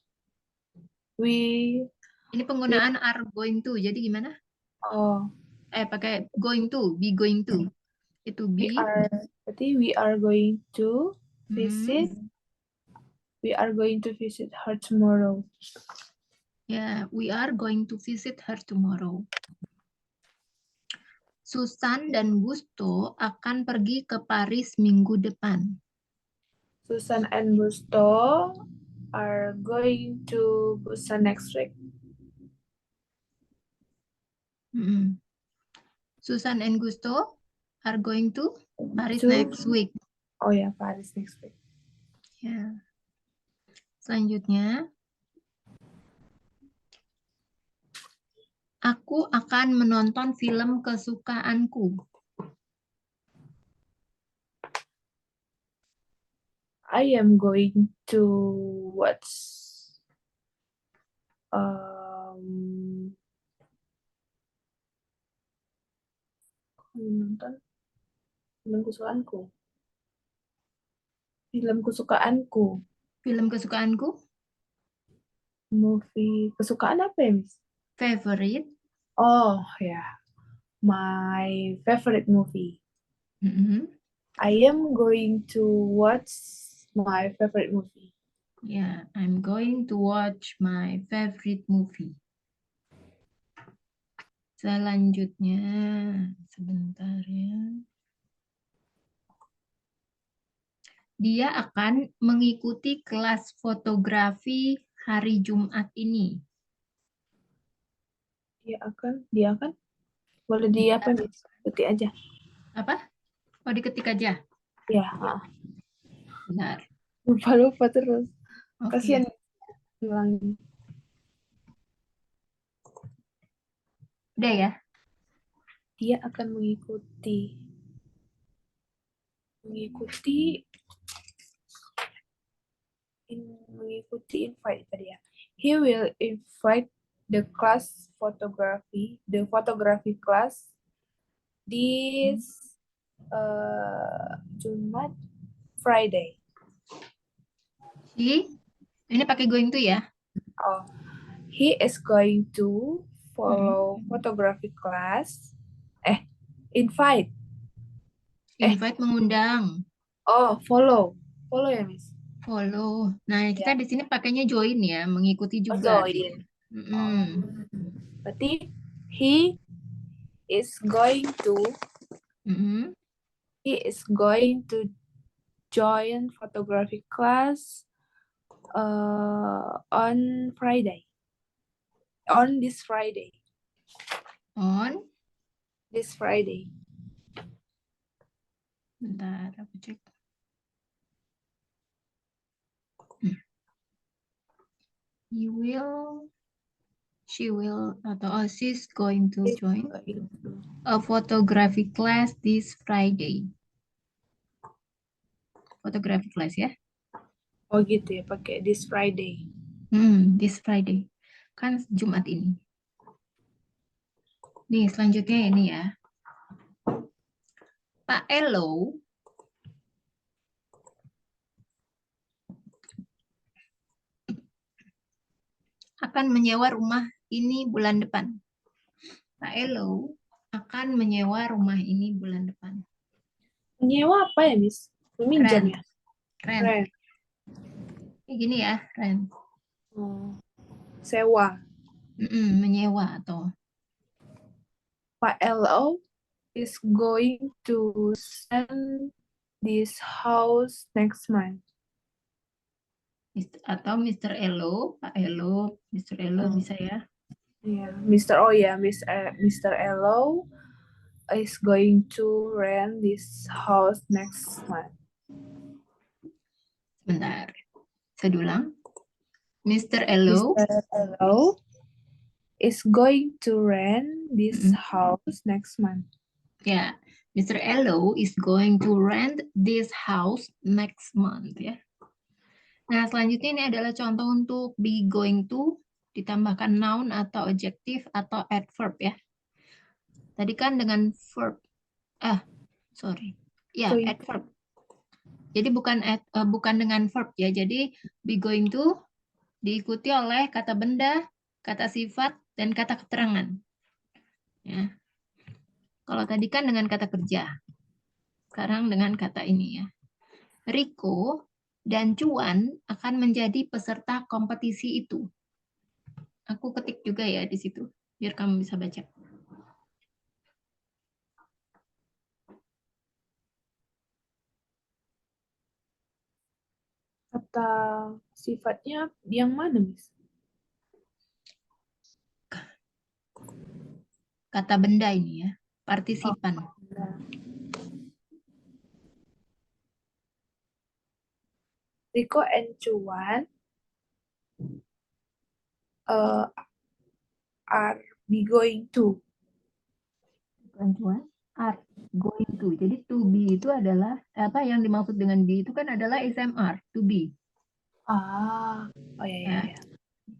Ini penggunaan are going to. Jadi gimana? Pakai going to, be going to. Itu be. Berarti we are going to visit. We are going to visit her tomorrow. Ya, we are going to visit her tomorrow. Susan dan Gusto akan pergi ke Paris minggu depan. Susan and Gusto are going to Busan next week. Susan and Gusto are going to Paris next week. Oh ya, Paris next week. Ya. Selanjutnya, aku akan menonton film kesukaanku. I am going to watch menonton film kesukaanku. Film kesukaanku. Film kesukaanku? Movie kesukaan apa ya, Miss? Favorite? Oh ya, my favorite movie. I am going to watch my favorite movie. Yeah, I'm going to watch my favorite movie. Selanjutnya, sebentar ya. Dia akan mengikuti kelas fotografi hari Jumat ini. Dia akan boleh dia apa nih? Ketik aja. Apa? Oh, diketik aja. Ya, Benar. lupa terus. Oke. Kasihan ulangi. Udah ya? Dia akan mengikuti invite tadi ya. He will invite the photography class this Jumat Friday. Ini pakai going to ya? Oh, he is going to follow photography class. Invite. Invite mengundang. Oh, follow ya, Miss. Follow. Nah, kita Ya. di sini pakainya join ya, mengikuti Oh, juga. join. Mm-mm. Berarti he is going to Mm-mm. join photography class on Friday. On this Friday. On. This Friday. Bentar, aku cek. She will, atau she's going to join a photography class this Friday. Photography class ya? Oh gitu ya, pakai this Friday. This Friday. Kan Jumat ini. Nih, selanjutnya ini ya. Pak Elo akan menyewa rumah ini bulan depan. Pak Elo akan menyewa rumah ini bulan depan. Menyewa apa ya, Miss? Meminjam ya? Rent. Rent. Kayak gini ya, rent. Sewa. Menyewa atau Pak LO is going to sell this house next month. atau Mr. Elo, Pak Elo, Mr. Elo bisa ya. Yeah, Mr. LO is going to rent this house next month. Sebentar. Saya ulang. Mr. Elo Mr. LO is going to rent this house next month. ya, Mr. Elo is going to rent this house next month ya. Nah, selanjutnya ini adalah contoh untuk be going to ditambahkan noun atau adjective atau adverb ya. Tadi kan dengan verb. Ya, adverb. Jadi bukan dengan verb ya. Jadi be going to diikuti oleh kata benda, kata sifat, dan kata keterangan. Ya. Kalau tadi kan dengan kata kerja. Sekarang dengan kata ini ya. Riko dan Cuan akan menjadi peserta kompetisi itu. Aku ketik juga ya di situ, biar kamu bisa baca. Kata sifatnya yang mana, Miss? Kata benda ini ya, partisipan. Riko and Cuan are be going to. Cuan are going to. Jadi to be itu adalah apa yang dimaksud dengan be itu kan adalah SMR, to be. Oh ya.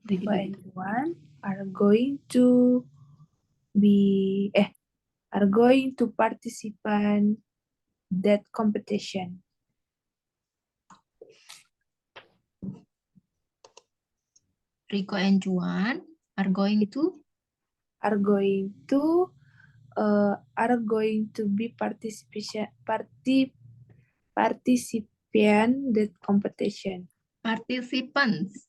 Riko Jadi and Cuan are going to are going to participate that competition. Riko and Juan are going to be participant that competition. participants.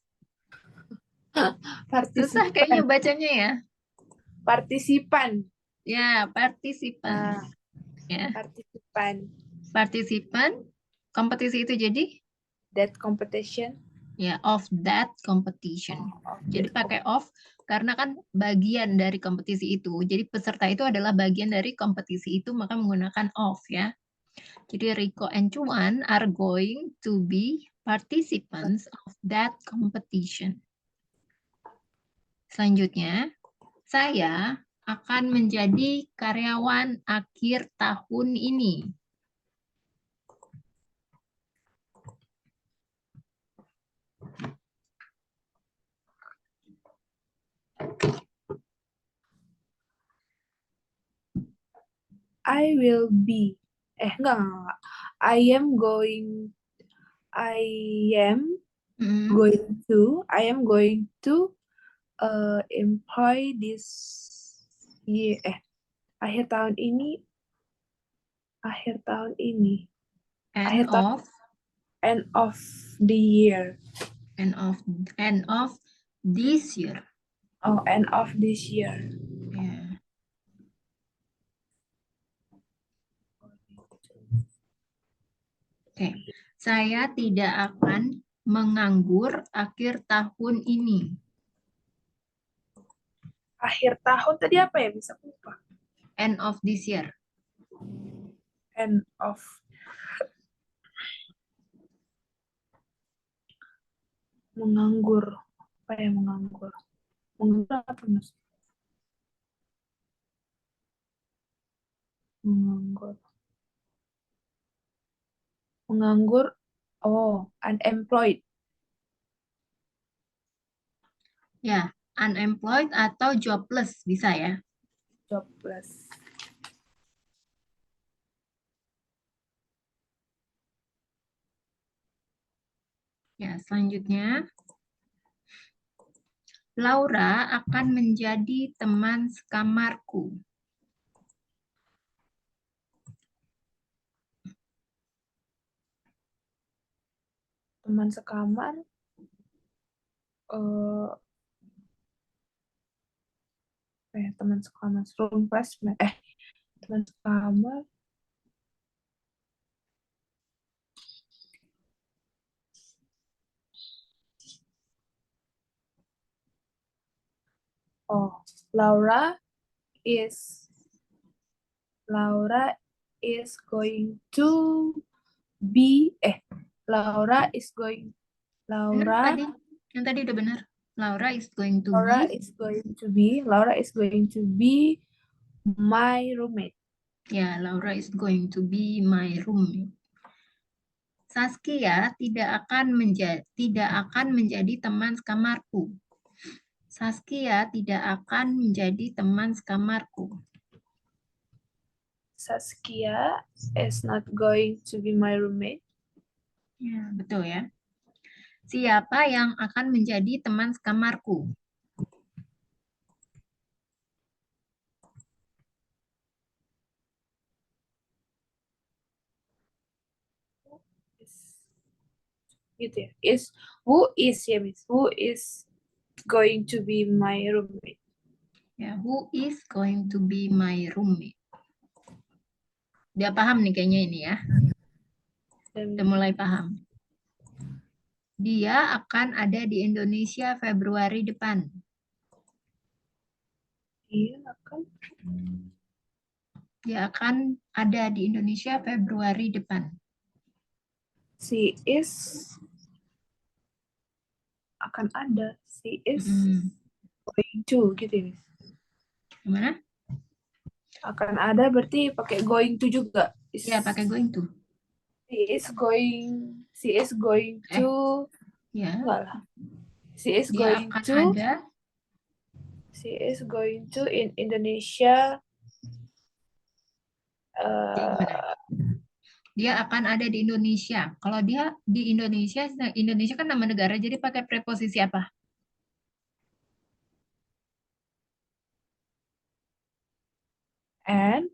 Susah kayaknya bacanya ya. Partisipan. Ya, partisipan. Nah, Ya, partisipan. partisipan. Kompetisi itu jadi That competition. ya of that competition. Of Jadi that pakai of karena kan bagian dari kompetisi itu. Jadi peserta itu adalah bagian dari kompetisi itu, maka menggunakan of ya. Jadi Rico and Chuan are going to be participants of that competition. Selanjutnya, saya akan menjadi karyawan akhir tahun ini. I will be. Enggak. I am going to employ this year. Akhir tahun ini. End of the year. End of this year. Oh, end of this year. Ya. Oke, saya tidak akan menganggur akhir tahun ini. Akhir tahun tadi apa ya? Bisa lupa. End of this year. End of. Menganggur. Apa ya menganggur? Menganggur apa mas? Menganggur. Oh, unemployed. Ya, unemployed atau jobless bisa ya. Jobless. Ya, selanjutnya. Laura akan menjadi teman sekamarku. Teman sekamar. Teman sekamar. Room classmate. Teman sekamar. Oh, Laura is going to be Laura is going Benar tadi. Yang tadi udah benar. Laura is going to be my roommate. Ya, Laura is going to be my roommate. Saskia tidak akan menjadi teman sekamarku. Saskia tidak akan menjadi teman sekamarku. Saskia is not going to be my roommate. Ya, betul ya. Siapa yang akan menjadi teman sekamarku? Gitu ya. Who is going to be my roommate? Ya, who is going to be my roommate? Dia paham nih kayaknya ini ya. Udah mulai paham. Dia akan ada di Indonesia Februari depan. Dia akan ada di Indonesia Februari depan. She is akan ada. She is going to gitu ya. Gimana? Akan ada berarti pakai going to juga. Ya, pakai going to. She is going to. Ya. Enggak lah. She is Dia going akan to. ada. She is going to in Indonesia. Dia akan ada di Indonesia. Kalau dia di Indonesia, Indonesia kan nama negara, jadi pakai preposisi apa? And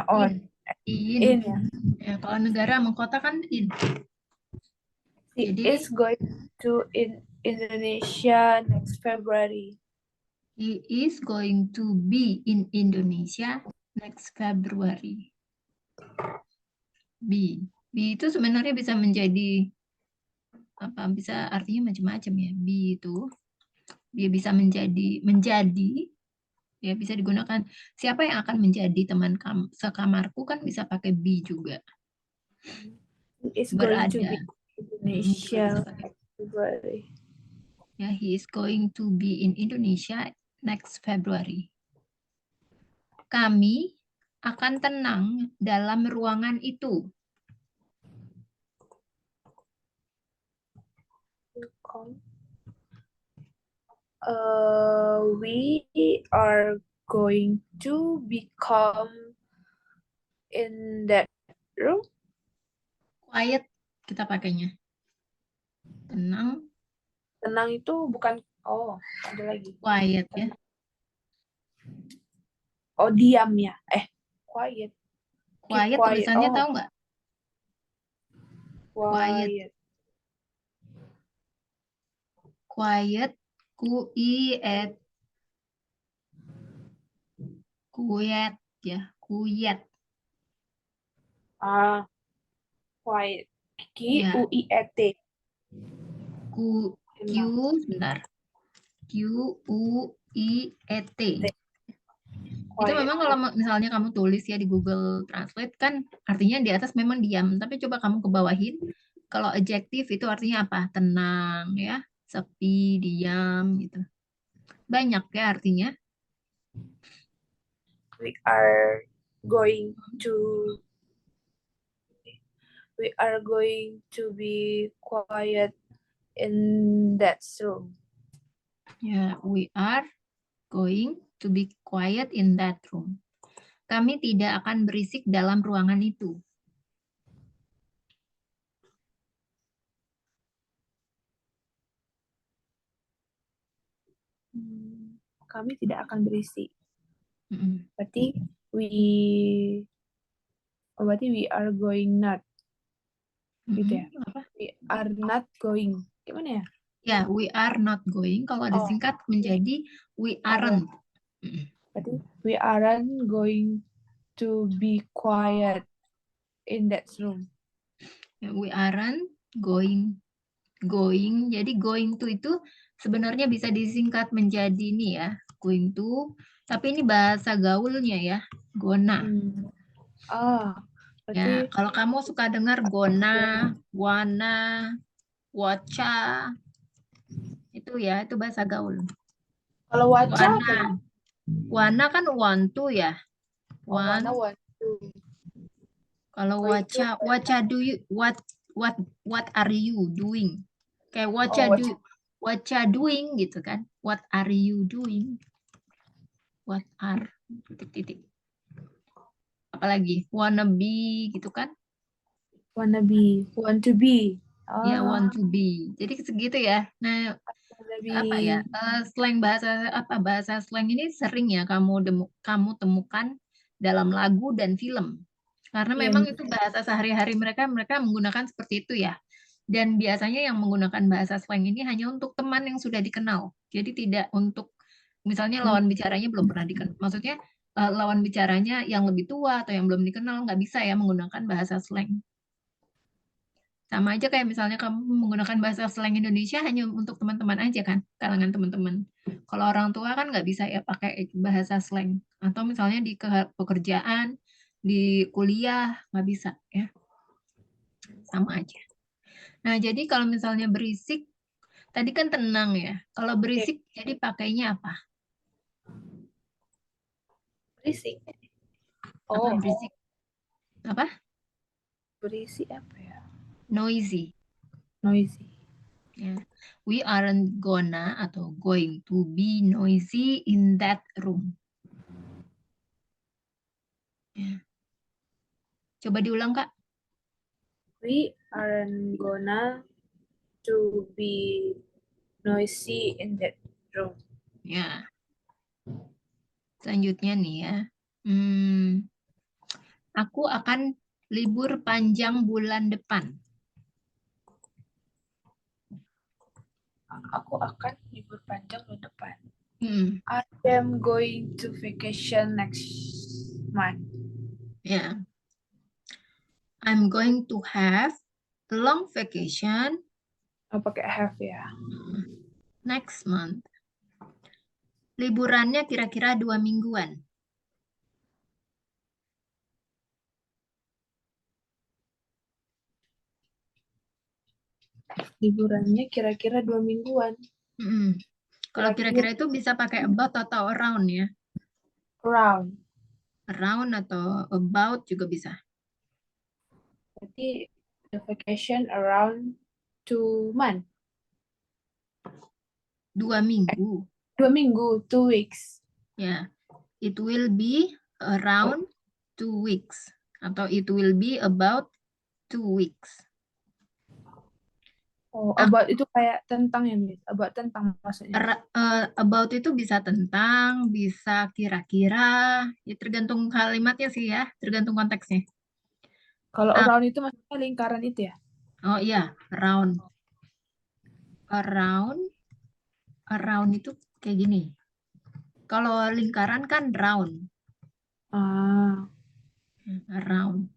on. In. Ya. Ya, kalau negara sama kota kan in. She is going to in Indonesia next February. He is going to be in Indonesia next February. Be. Be itu sebenarnya bisa menjadi apa? Bisa artinya macam-macam ya. Be itu dia bisa menjadi ya bisa digunakan siapa yang akan menjadi teman sekamarku kan bisa pakai be juga. He is going to Berada. be Indonesia. Bisa pakai. February. Ya, he is going to be in Indonesia next February. Kami akan tenang dalam ruangan itu. We are going to become in that room. Quiet kita pakainya. Tenang, Tenang itu bukan, oh ada lagi. quiet ya. Oh diam ya, quiet. Keep Quiet quiet. tulisannya Oh, tahu nggak? Quiet. quiet. Quiet. Quiet. Quiet ya. Quiet. Quiet. Ya. Q-U-I-E-T. Q, sebentar. Q-U-I-E-T. Itu Quiet. memang kalau misalnya kamu tulis ya di Google Translate kan artinya di atas memang diam, tapi coba kamu ke bawahin kalau adjektif itu artinya apa? Tenang ya, sepi, diam gitu. Banyak ya artinya. We are going to be quiet in that room. Ya, we are going to be quiet in that room. Kami tidak akan berisik dalam ruangan itu. Kami tidak akan berisik. Mm-mm. Berarti we are going not. Gitu ya. Apa? We are not going. Gimana ya? Ya, we are not going. Kalau disingkat menjadi we aren't. Berarti we aren't going to be quiet in that room. We aren't going. Jadi going to itu sebenarnya bisa disingkat menjadi ini ya, going to. Tapi ini bahasa gaulnya ya, gonna. Ya, Berarti kalau kamu suka dengar gonna, wanna, waca, itu ya, itu bahasa gaul. kalau waca apa? Wanna kan want to ya. Wanna want to. Kalau waca do you what are you doing? Kayak waca doing gitu kan. What are you doing? What are titik-titik. Apalagi wanna be gitu kan? Wanna be, want to be. Ya, want to be. Jadi segitu ya. Nah, apa ya? Slang bahasa slang ini sering ya kamu temukan dalam lagu dan film. Karena memang itu bahasa sehari-hari mereka menggunakan seperti itu ya. Dan biasanya yang menggunakan bahasa slang ini hanya untuk teman yang sudah dikenal. Jadi tidak untuk misalnya lawan bicaranya belum pernah dikenal. Maksudnya lawan bicaranya yang lebih tua atau yang belum dikenal nggak bisa ya menggunakan bahasa slang. Sama aja kayak misalnya kamu menggunakan bahasa slang Indonesia hanya untuk teman-teman aja kan, kalangan teman-teman. Kalau orang tua kan nggak bisa ya pakai bahasa slang. Atau misalnya di pekerjaan, di kuliah, nggak bisa ya. Sama aja. Nah, jadi kalau misalnya berisik, tadi kan tenang ya. Kalau berisik, jadi pakainya apa? Berisik. Apa berisik? Apa? Berisik apa ya? Noisy. Noisy. Ya. We aren't gonna atau going to be noisy in that room. Ya. Coba diulang, Kak. We aren't gonna to be noisy in that room. Ya. Selanjutnya nih ya. Aku akan libur panjang bulan depan. Aku akan libur panjang bulan depan. I am going to vacation next month. Yeah. I'm going to have a long vacation Oh, pakai have ya. next month. Liburannya kira-kira 2 mingguan. Liburannya kira-kira 2 mingguan. Kalau kira-kira itu bisa pakai about atau around ya. Around. Around atau about juga bisa. Berarti the vacation around 2 months. 2 minggu. 2 minggu, 2 weeks. Ya. It will be around 2 weeks. Atau it will be about 2 weeks. Oh, about itu kayak tentang ya, Miss? About tentang maksudnya. About itu bisa tentang, bisa kira-kira, ya tergantung kalimatnya sih ya, tergantung konteksnya. Kalau around itu maksudnya lingkaran itu ya? Oh iya, around. Around itu kayak gini. Kalau lingkaran kan round. Around.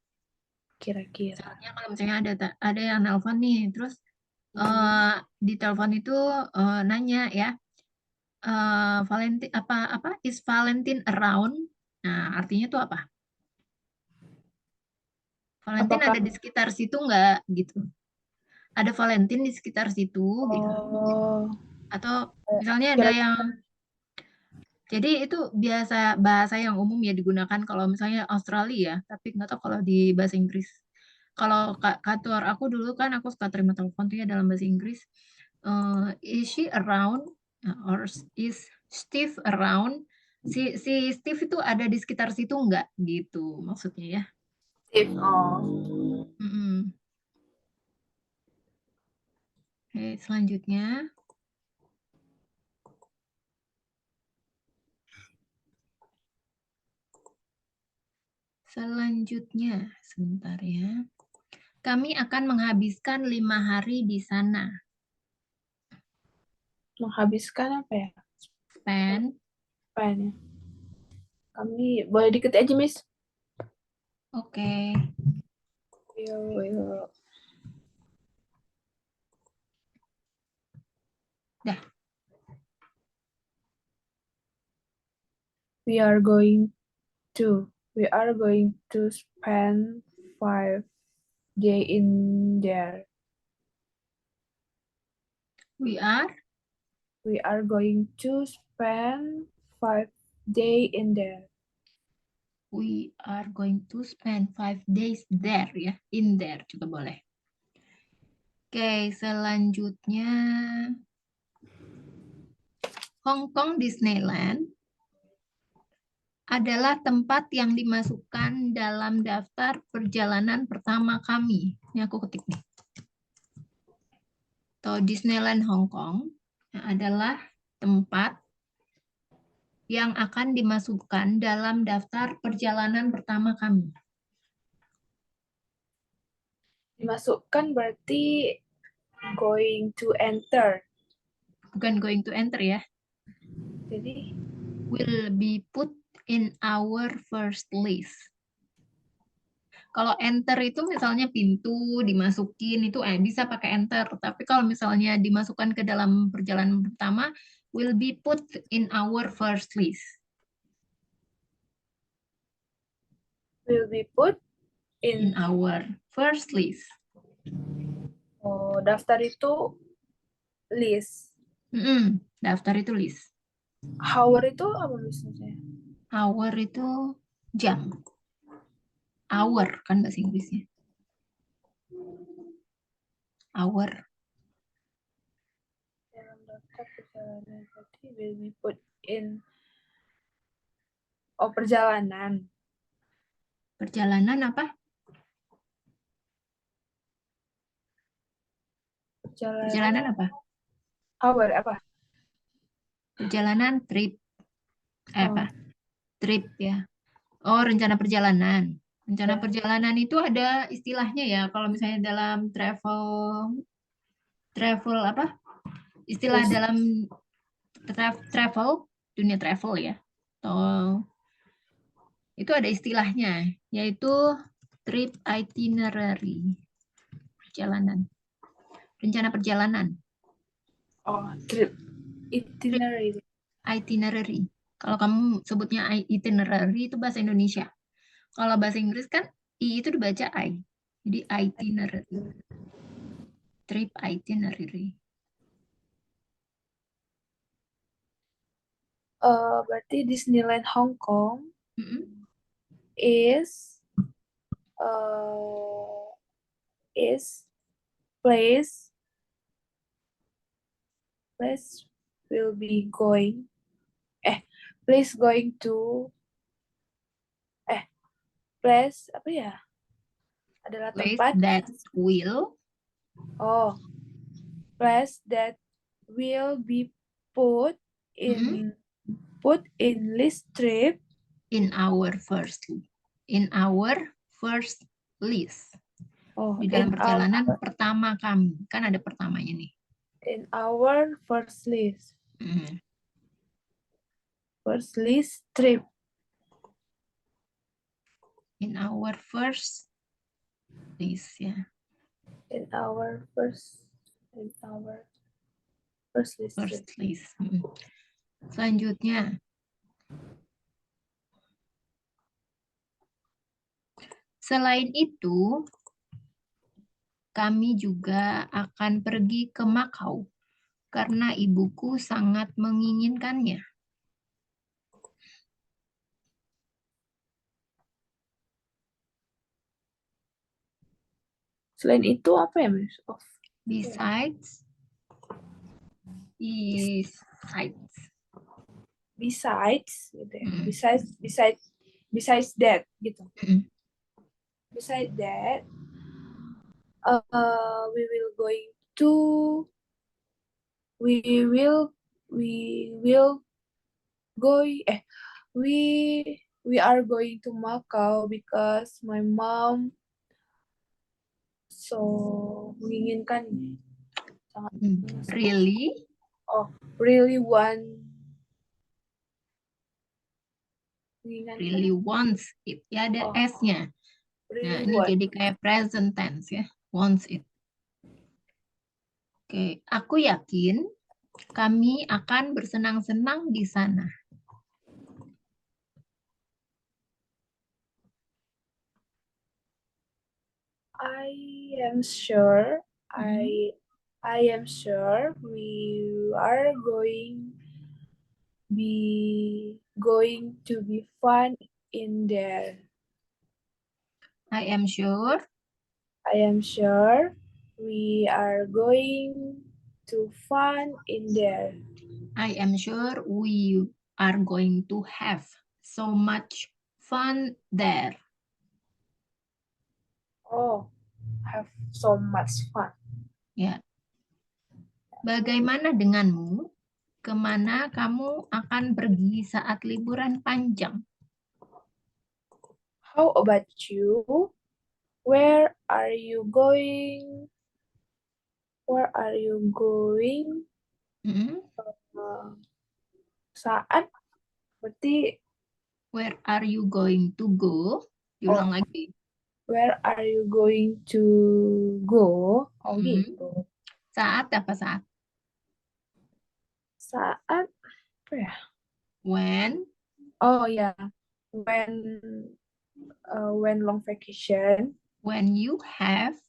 Kira-kira. Misalnya kalau misalnya ada yang nelpon nih, terus di telepon itu nanya ya, Valentine apa is Valentine around? Nah, artinya itu apa? Valentine Apakah ada di sekitar situ nggak gitu? Ada Valentine di sekitar situ gitu. Atau misalnya ada yang jadi itu biasa bahasa yang umum ya digunakan kalau misalnya Australia, tapi nggak tahu kalau di bahasa Inggris. Kalau kantor aku dulu kan aku suka terima telepon tuh ya dalam bahasa Inggris. Is she around? Or is Steve around? Si Steve itu ada di sekitar situ nggak gitu maksudnya ya. Steve, Oke, selanjutnya. Selanjutnya, sebentar ya. Kami akan menghabiskan 5 hari di sana. Menghabiskan apa ya? Spend. Spend ya. Kami boleh diketik aja, Miss. Oke. Dah. We are going to spend 5 days in there. We are going to spend 5 days in there. We are going to spend 5 days there ya. In there juga boleh. Oke, selanjutnya Hong Kong Disneyland adalah tempat yang dimasukkan dalam daftar perjalanan pertama kami. Ini aku ketik nih. Atau Disneyland Hong Kong adalah tempat yang akan dimasukkan dalam daftar perjalanan pertama kami. Dimasukkan berarti going to enter. Bukan going to enter ya. Jadi Will be put in our first list. Kalau enter itu misalnya pintu dimasukin itu bisa pakai enter. Tapi kalau misalnya dimasukkan ke dalam perjalanan pertama, will be put in our first list. will be put In our first list. Oh, daftar itu list. Daftar itu list. Hour itu apa misalnya? Hour itu jam. Hour kan bahasa Inggrisnya. Hour. Dalam daftar perjalanan berarti will be put in. Oh, perjalanan. Perjalanan apa? Perjalanan apa? Hour apa? Perjalanan trip. Apa? Trip ya. Oh, rencana perjalanan. Rencana perjalanan itu ada istilahnya ya. Kalau misalnya dalam travel apa? Istilah dalam travel dunia travel ya. Atau itu ada istilahnya, yaitu trip itinerary, perjalanan, rencana perjalanan, Oh, trip itinerary. itinerary. Kalau kamu sebutnya itinerary itu bahasa Indonesia. Kalau bahasa Inggris kan I itu dibaca I. Jadi itinerary, trip itinerary. Berarti Disneyland Hong Kong Mm-mm. is uh, is place will be going place going to place apa ya? Adalah Place tempat that will place that will be put mm-mm, in list trip. in our first list. Di dalam perjalanan pertama kami. Kan ada pertamanya nih. In our first list. Mm. First list trip. In our first list ya. In our first list trip. First list. Mm. Selanjutnya. Selain itu, kami juga akan pergi ke Makau karena ibuku sangat menginginkannya. Selain itu apa ya, Miss? Besides Gitu ya. Besides that gitu. Besides that, we will go we are going to Macau because my mom so menginginkan sangat Really? really Really wants it. Ya ada S-nya. Nah, ini jadi kayak present tense ya. Wants it. Oke, aku yakin kami akan bersenang-senang di sana. I am sure I am sure we are going to be fun in there. I am sure we are going to fun in there. I am sure we are going to have so much fun there. Oh, have so much fun. Ya. Bagaimana denganmu? Kemana kamu akan pergi saat liburan panjang? How about you? Where are you going? Mm-mm. Saat berarti Where are you going to go? Diulang lagi. where are you going to go? Gitu. Saat apa saat? Saat apa ya? When? Oh ya, when long vacation. When you have?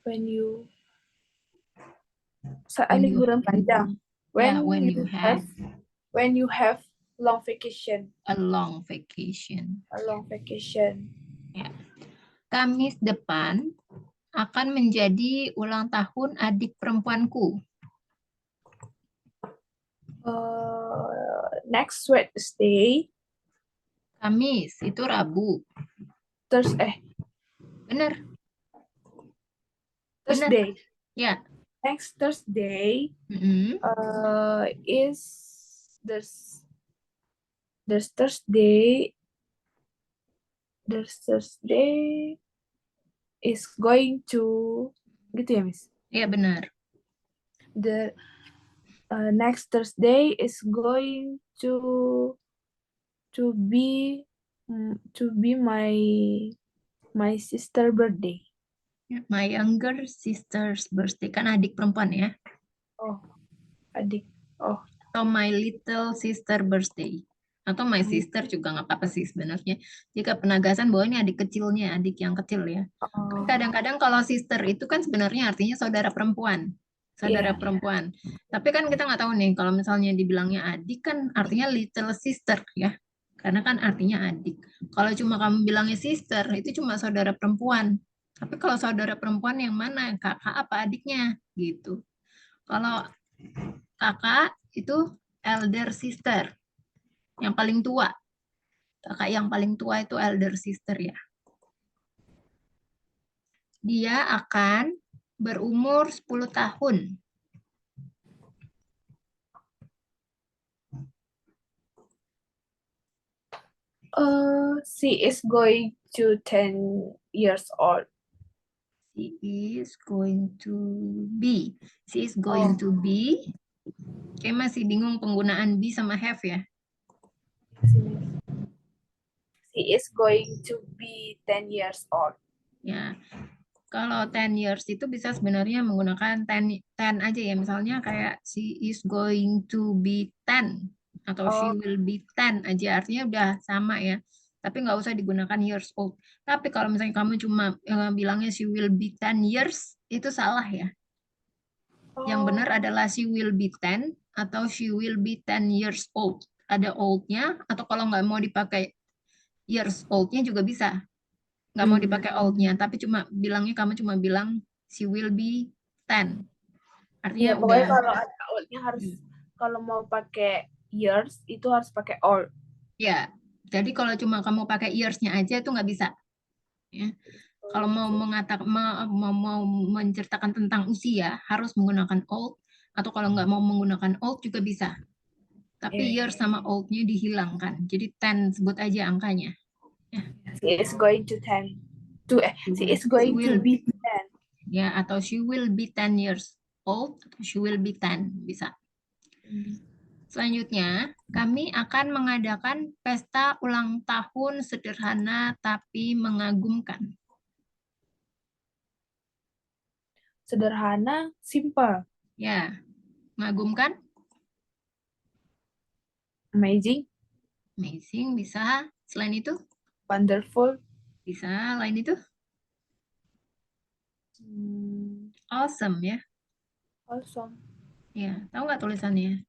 When you saat liburan panjang. When you have long vacation. a long vacation. A long vacation. Ya. Kamis depan akan menjadi ulang tahun adik perempuanku. Next Wednesday. Kamis itu Rabu. Benar. Thursday. Ya. Next Thursday is there's Thursday is going to gitu ya, Miss? Ya benar. next Thursday is going to be my sister birthday. My younger sister's birthday. Kan adik perempuan ya. Oh, adik. Oh, Atau my little sister birthday. Atau my sister juga nggak apa-apa sih sebenarnya. Jika penegasan bahwa ini adik kecilnya, adik yang kecil ya. oh, Kadang-kadang kalau sister itu kan sebenarnya artinya saudara perempuan. Saudara Iya. perempuan. Tapi kan kita nggak tahu nih, kalau misalnya dibilangnya adik kan artinya little sister ya. Karena kan artinya adik. Kalau cuma kamu bilangnya sister, itu cuma saudara perempuan. Tapi kalau saudara perempuan yang mana? Kakak apa adiknya? Gitu. Kalau kakak itu elder sister, yang paling tua. Kakak yang paling tua itu elder sister ya. Dia akan berumur 10 tahun. She is going to 10 years old. She is going to be. She is going to be. Kayak masih bingung penggunaan be sama have ya. She is going to be 10 years old. Ya. Kalau 10 years itu bisa sebenarnya menggunakan 10 aja ya. Misalnya kayak she is going to be 10 atau she will be 10 aja. Artinya udah sama ya. Tapi nggak usah digunakan years old. Tapi kalau misalnya kamu cuma bilangnya she will be 10 years, itu salah ya. Yang benar adalah she will be 10 atau she will be 10 years old. Ada old-nya, atau kalau nggak mau dipakai years old-nya juga bisa. Nggak mau dipakai old-nya, tapi kamu cuma bilang she will be 10. Artinya Iya, pokoknya udah. kalau ada old-nya harus, kalau mau pakai years itu harus pakai old. Ya, jadi kalau cuma kamu pakai years-nya aja itu nggak bisa. Ya. Kalau mau menceritakan tentang usia harus menggunakan old, atau kalau nggak mau menggunakan old juga bisa. Tapi years sama old-nya dihilangkan. Jadi 10 sebut aja angkanya. Ya. She is going to 10. She is going to be 10. Ya, atau she will be 10 years old, atau she will be 10 bisa. Selanjutnya, kami akan mengadakan pesta ulang tahun sederhana tapi mengagumkan. Sederhana, simple. Ya, mengagumkan? Amazing. Amazing bisa. Selain itu? Wonderful. Bisa. Lain itu? Awesome ya. Awesome. Ya, tahu nggak tulisannya?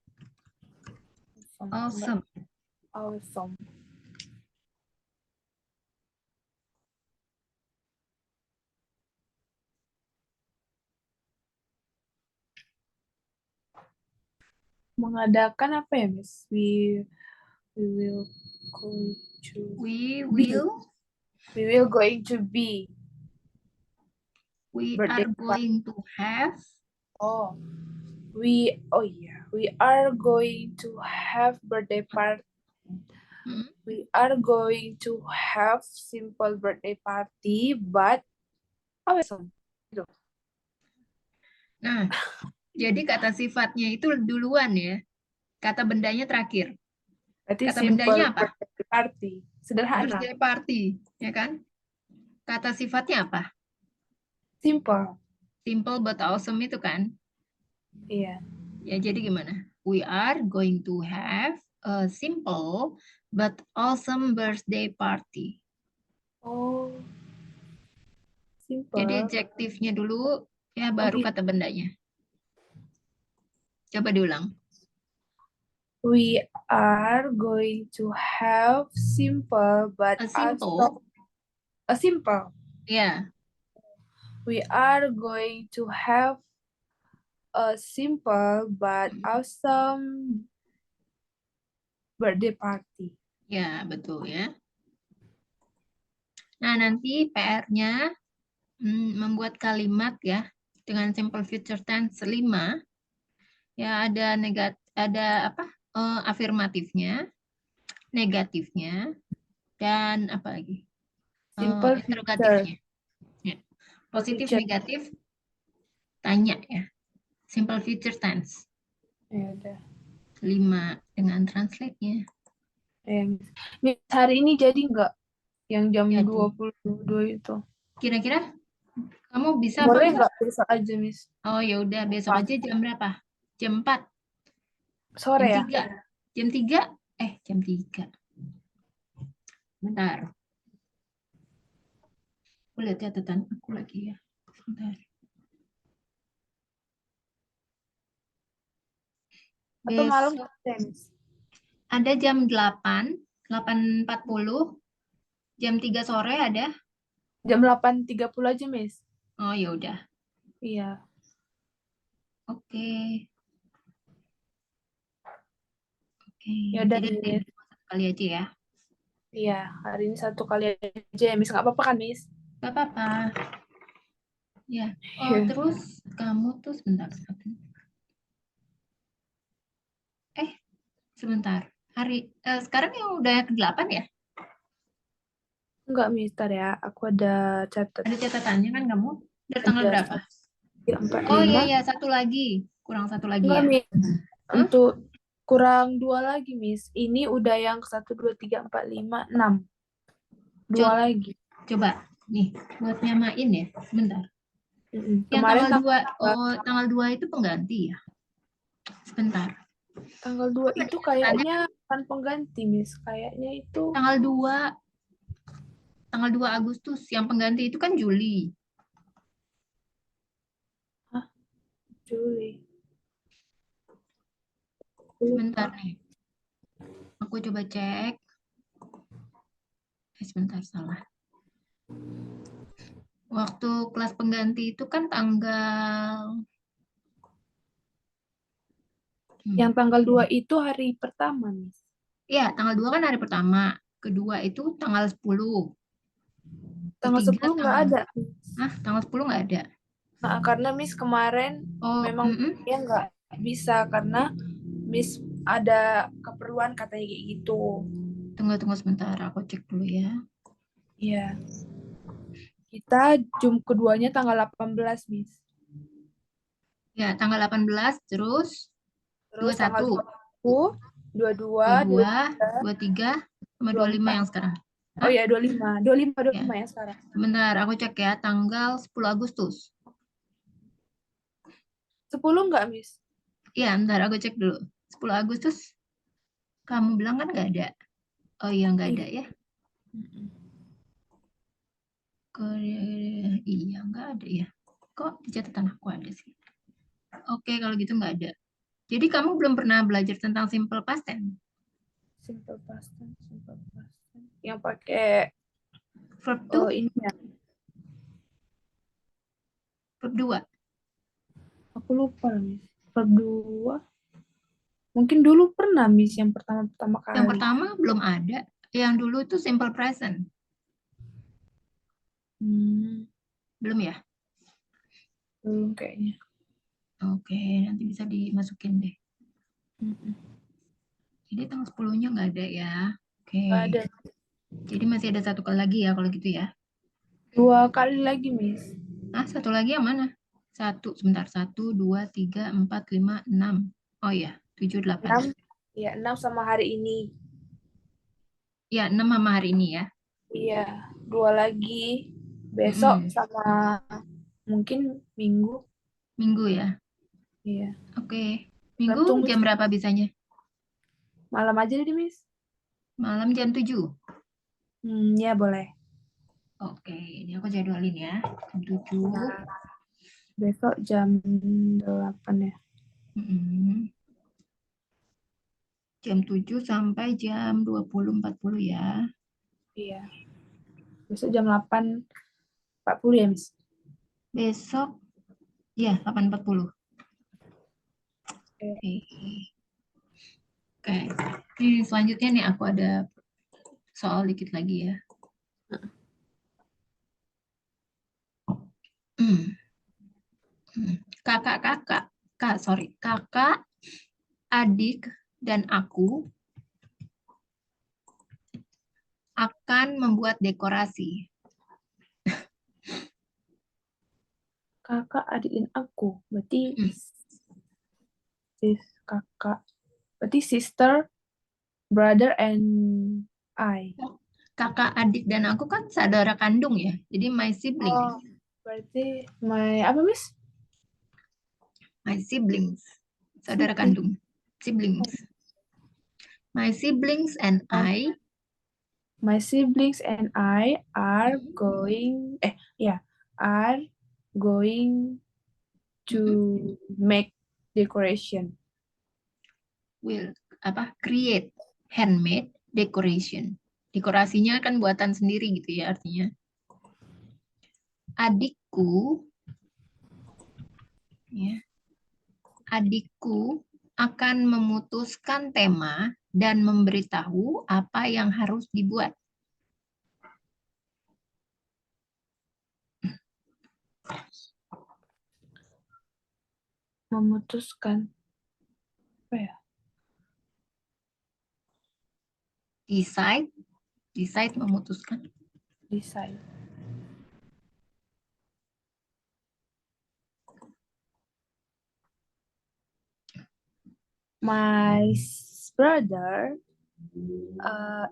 Awesome. Awesome. Mengadakan apa ya, Miss? We will going to We going to be. We Birthday are going to have. We are going to have birthday party. We are going to have simple birthday party, but awesome. Nah, jadi kata sifatnya itu duluan ya. Kata bendanya terakhir. Berarti Kata simple bendanya apa? birthday party. Sederhana. Birthday party, ya kan? Kata sifatnya apa? Simple. Simple but awesome itu kan? Iya. Ya, jadi gimana? We are going to have a simple but awesome birthday party. Oh. Simple. Jadi adjektifnya dulu, ya baru kata bendanya. Coba diulang. We are going to have simple but A simple. awesome. A simple. Ya. We are going to have a simple but awesome birthday party. Ya, betul ya. Nah, nanti PR-nya membuat kalimat ya dengan simple future tense 5. Ya, ada afirmatifnya, negatifnya, dan apa lagi? Simple Interrogatifnya. Ya. Positif, future. negatif, tanya ya. Simple future tense. Ya udah. 5 dengan translate-nya. Miss, hari ini jadi nggak yang jam Jadi, 22 itu? kira-kira kamu bisa apa Boleh enggak? nggak besok aja, Miss? Oh ya udah, besok aja jam berapa? Jam 4, jam Sore ya? 3, jam 3, jam 3. Bentar, aku lihat catatan aku lagi ya. Bentar. Atau malam Besok nggak ada, Miss? ada jam 8, 8.40, jam 3 sore ada. Jam 8.30 aja, Miss. Oh ya udah. Iya. Oke. Oke. Ya udah, Jadi Miss. satu kali aja ya. Iya, hari ini 1 kali aja ya, Miss. Nggak apa-apa kan, Miss? Gak apa-apa. Ya. Oh, Iya. terus kamu tuh sebentar. Sebentar. Sekarang yang udah yang ke-8 ya? Enggak, Miss. Ntar ya. Aku ada catat. Ada catatannya kan kamu? Dari tanggal Ada berapa? 1, 2, 3, 4, Oh iya 5. iya, satu lagi. Kurang satu lagi Enggak, ya. Miss. Hah? Untuk kurang 2 lagi, Miss. Ini udah yang 1, 2, 3, 4, 5, 6. 2 Co- lagi. Coba nih, buat nyamain ya. Sebentar. Yang Kemarin tanggal 2, oh tanggal 2 itu pengganti ya. Sebentar. tanggal 2 itu Tanya, kayaknya kan pengganti, Miss. Kayaknya itu tanggal 2 Agustus. Yang pengganti itu kan Juli. Juli. Aku lupa. Sebentar nih. Aku coba cek. Sebentar, salah. Waktu kelas pengganti itu kan tanggal... Yang tanggal 2 itu hari pertama, Miss. Iya, tanggal 2 kan hari pertama. Kedua itu tanggal 10. Tanggal Ketiga 10 nggak tanggal... ada. Tanggal 10 nggak ada. Nah, karena Miss kemarin Oh, memang dia nggak bisa karena Miss ada keperluan katanya kayak gitu. tunggu sebentar. Aku cek dulu ya. Iya. Kita Zoom keduanya tanggal 18, Miss. Ya, tanggal 18, terus Terus tanggal 21, 20, 22, 22, 23, 23, sama 25 24. yang sekarang. Oh Hah? ya, 25. 25, Ya, 25 ya sekarang. sebentar. Aku cek ya. Tanggal 10 Agustus. 10 nggak, Miss? Ya, ntar aku cek dulu. 10 Agustus, kamu bilang kan nggak ada. Oh iya, nggak ada ya. Iya, nggak ada ya. Kok di catatan aku ada sih? Oke, kalau gitu nggak ada. Jadi kamu belum pernah belajar tentang simple past tense? Simple past tense, simple past tense. Yang pakai Verb 2, ini ya. verb 2. Aku lupa, Miss. Verb 2. Mungkin dulu pernah, Miss, yang pertama-pertama Yang kali. pertama belum ada. Yang dulu itu simple present. Belum ya? Belum kayaknya. Oke, nanti bisa dimasukin deh. Jadi tanggal 10-nya nggak ada ya. Oke. Nggak ada. Jadi masih ada satu kali lagi ya kalau gitu ya. 2 kali lagi, Miss. Satu lagi yang mana? Sebentar. 1, 2, 3, 4, 5, 6. Oh iya, 7, 8. 6. Ya, 6 sama hari ini. Ya, 6 sama hari ini ya. Iya, 2 lagi. Besok sama mungkin Minggu. Minggu ya. Iya. Oke. Minggu Gantung, jam Miss. berapa bisanya? Malam aja deh, Miss. Malam jam 7. Ya boleh. Oke, ini aku jadwalin ya. Jam 7. Nah, besok jam 8 ya. Jam 7 sampai jam 20.40 ya. Iya. Besok jam 8.40 ya, Miss. Besok, ya 8.40. Oke. Oke. Ini selanjutnya nih aku ada soal dikit lagi ya. Kakak, adik, dan aku akan membuat dekorasi. Kakak, adik, dan aku. Berarti sis Kakak. Berarti sister, brother, and I. Kakak, adik, dan aku kan saudara kandung ya. Jadi my sibling. Oh, berarti apa, Miss? My siblings. Saudara kandung. Siblings. My siblings and I. My siblings and I are going, are going to make decoration. Will create handmade decoration. Dekorasinya kan buatan sendiri gitu ya artinya. Adikku akan memutuskan tema dan memberitahu apa yang harus dibuat. Memutuskan. Apa ya? Decide memutuskan. Decide. My brother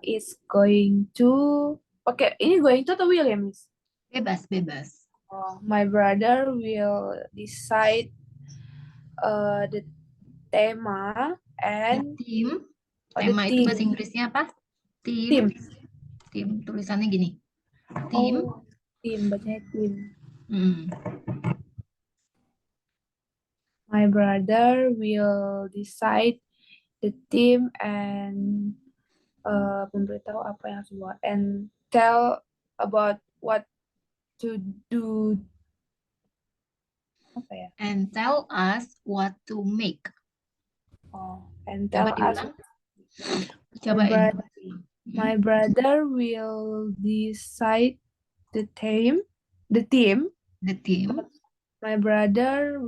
is going to. Oke, ini going to atau will ya, Miss? Bebas. My brother will decide the tema and Tim. the Tema itu team. bahasa Inggrisnya apa? Team. Tim. Tulisannya gini. Tim. Team, bacanya team. Hmm. My brother will decide the team and memberitahu apa yang harus dibuat and tell about what to do. Apa ya? And tell us what to make. And tell Coba us. diulang. Cobain. My brother will decide the team. My brother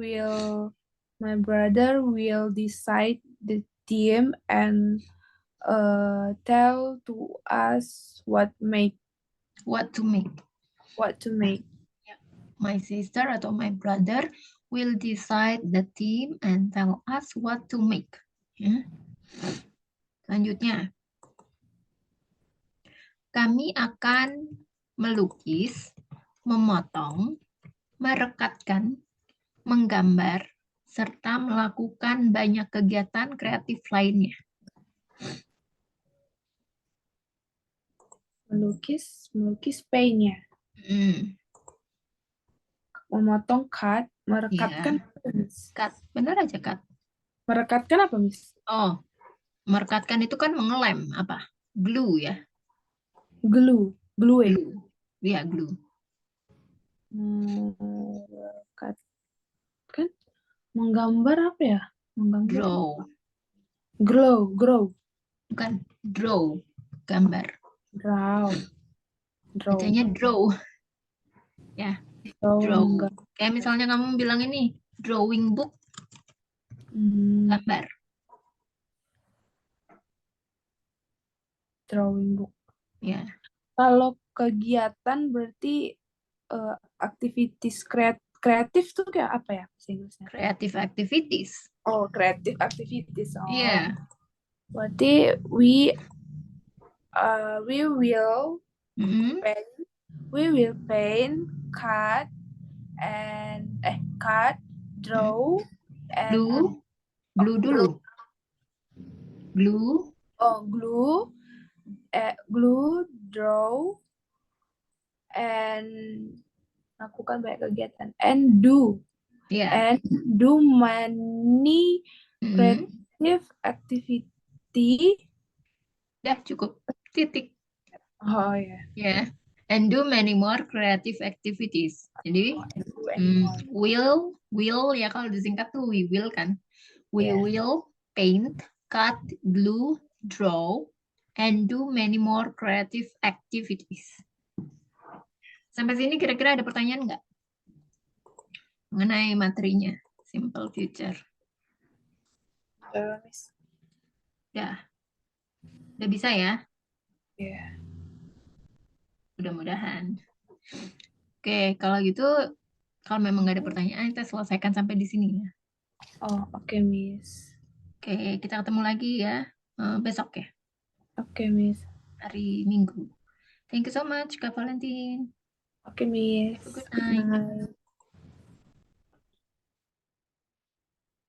will decide the team and tell to us what to make. My sister atau my brother will decide the team and tell us what to make. Ya. Selanjutnya, kami akan melukis, memotong, merekatkan, menggambar, serta melakukan banyak kegiatan kreatif lainnya. Melukis paint-nya. Memotong cut, merekatkan. Cut, benar aja cut. Merekatkan apa, Miss? Oh, merekatkan itu kan mengelem apa? Glue ya. Glue. Iya, glue. Merekatkan. Menggambar apa ya? Draw. Grow. Bukan, draw. Gambar. Draw. Bacanya draw. Ya, draw. Kayak misalnya kamu bilang ini, drawing book. Gambar. Drawing book. Ya. Kalau kegiatan berarti activities kreatif tuh kayak apa ya bahasa Inggrisnya? Creative activities. Oh, creative activities. Oh. Iya. Berarti we will paint, cut, draw, and glue dulu. Glue. Glue, draw, and lakukan banyak kegiatan. And do. Yeah. And do many creative activity. Udah cukup. Titik. Oh ya. Yeah. And do many more creative activities. Jadi will ya kalau disingkat tuh we will kan. We will paint, cut, glue, draw, and do many more creative activities. Sampai sini kira-kira ada pertanyaan nggak? Mengenai materinya, simple future. Udah bisa ya? Iya. Mudah-mudahan. Oke, kalau gitu, kalau memang nggak ada pertanyaan, kita selesaikan sampai di sini ya. Oh, oke, Miss. Oke, kita ketemu lagi ya besok ya, Oke, Miss. hari Minggu. Thank you so much, Kak Valentin. Oke, Miss. Have a good Good night. night.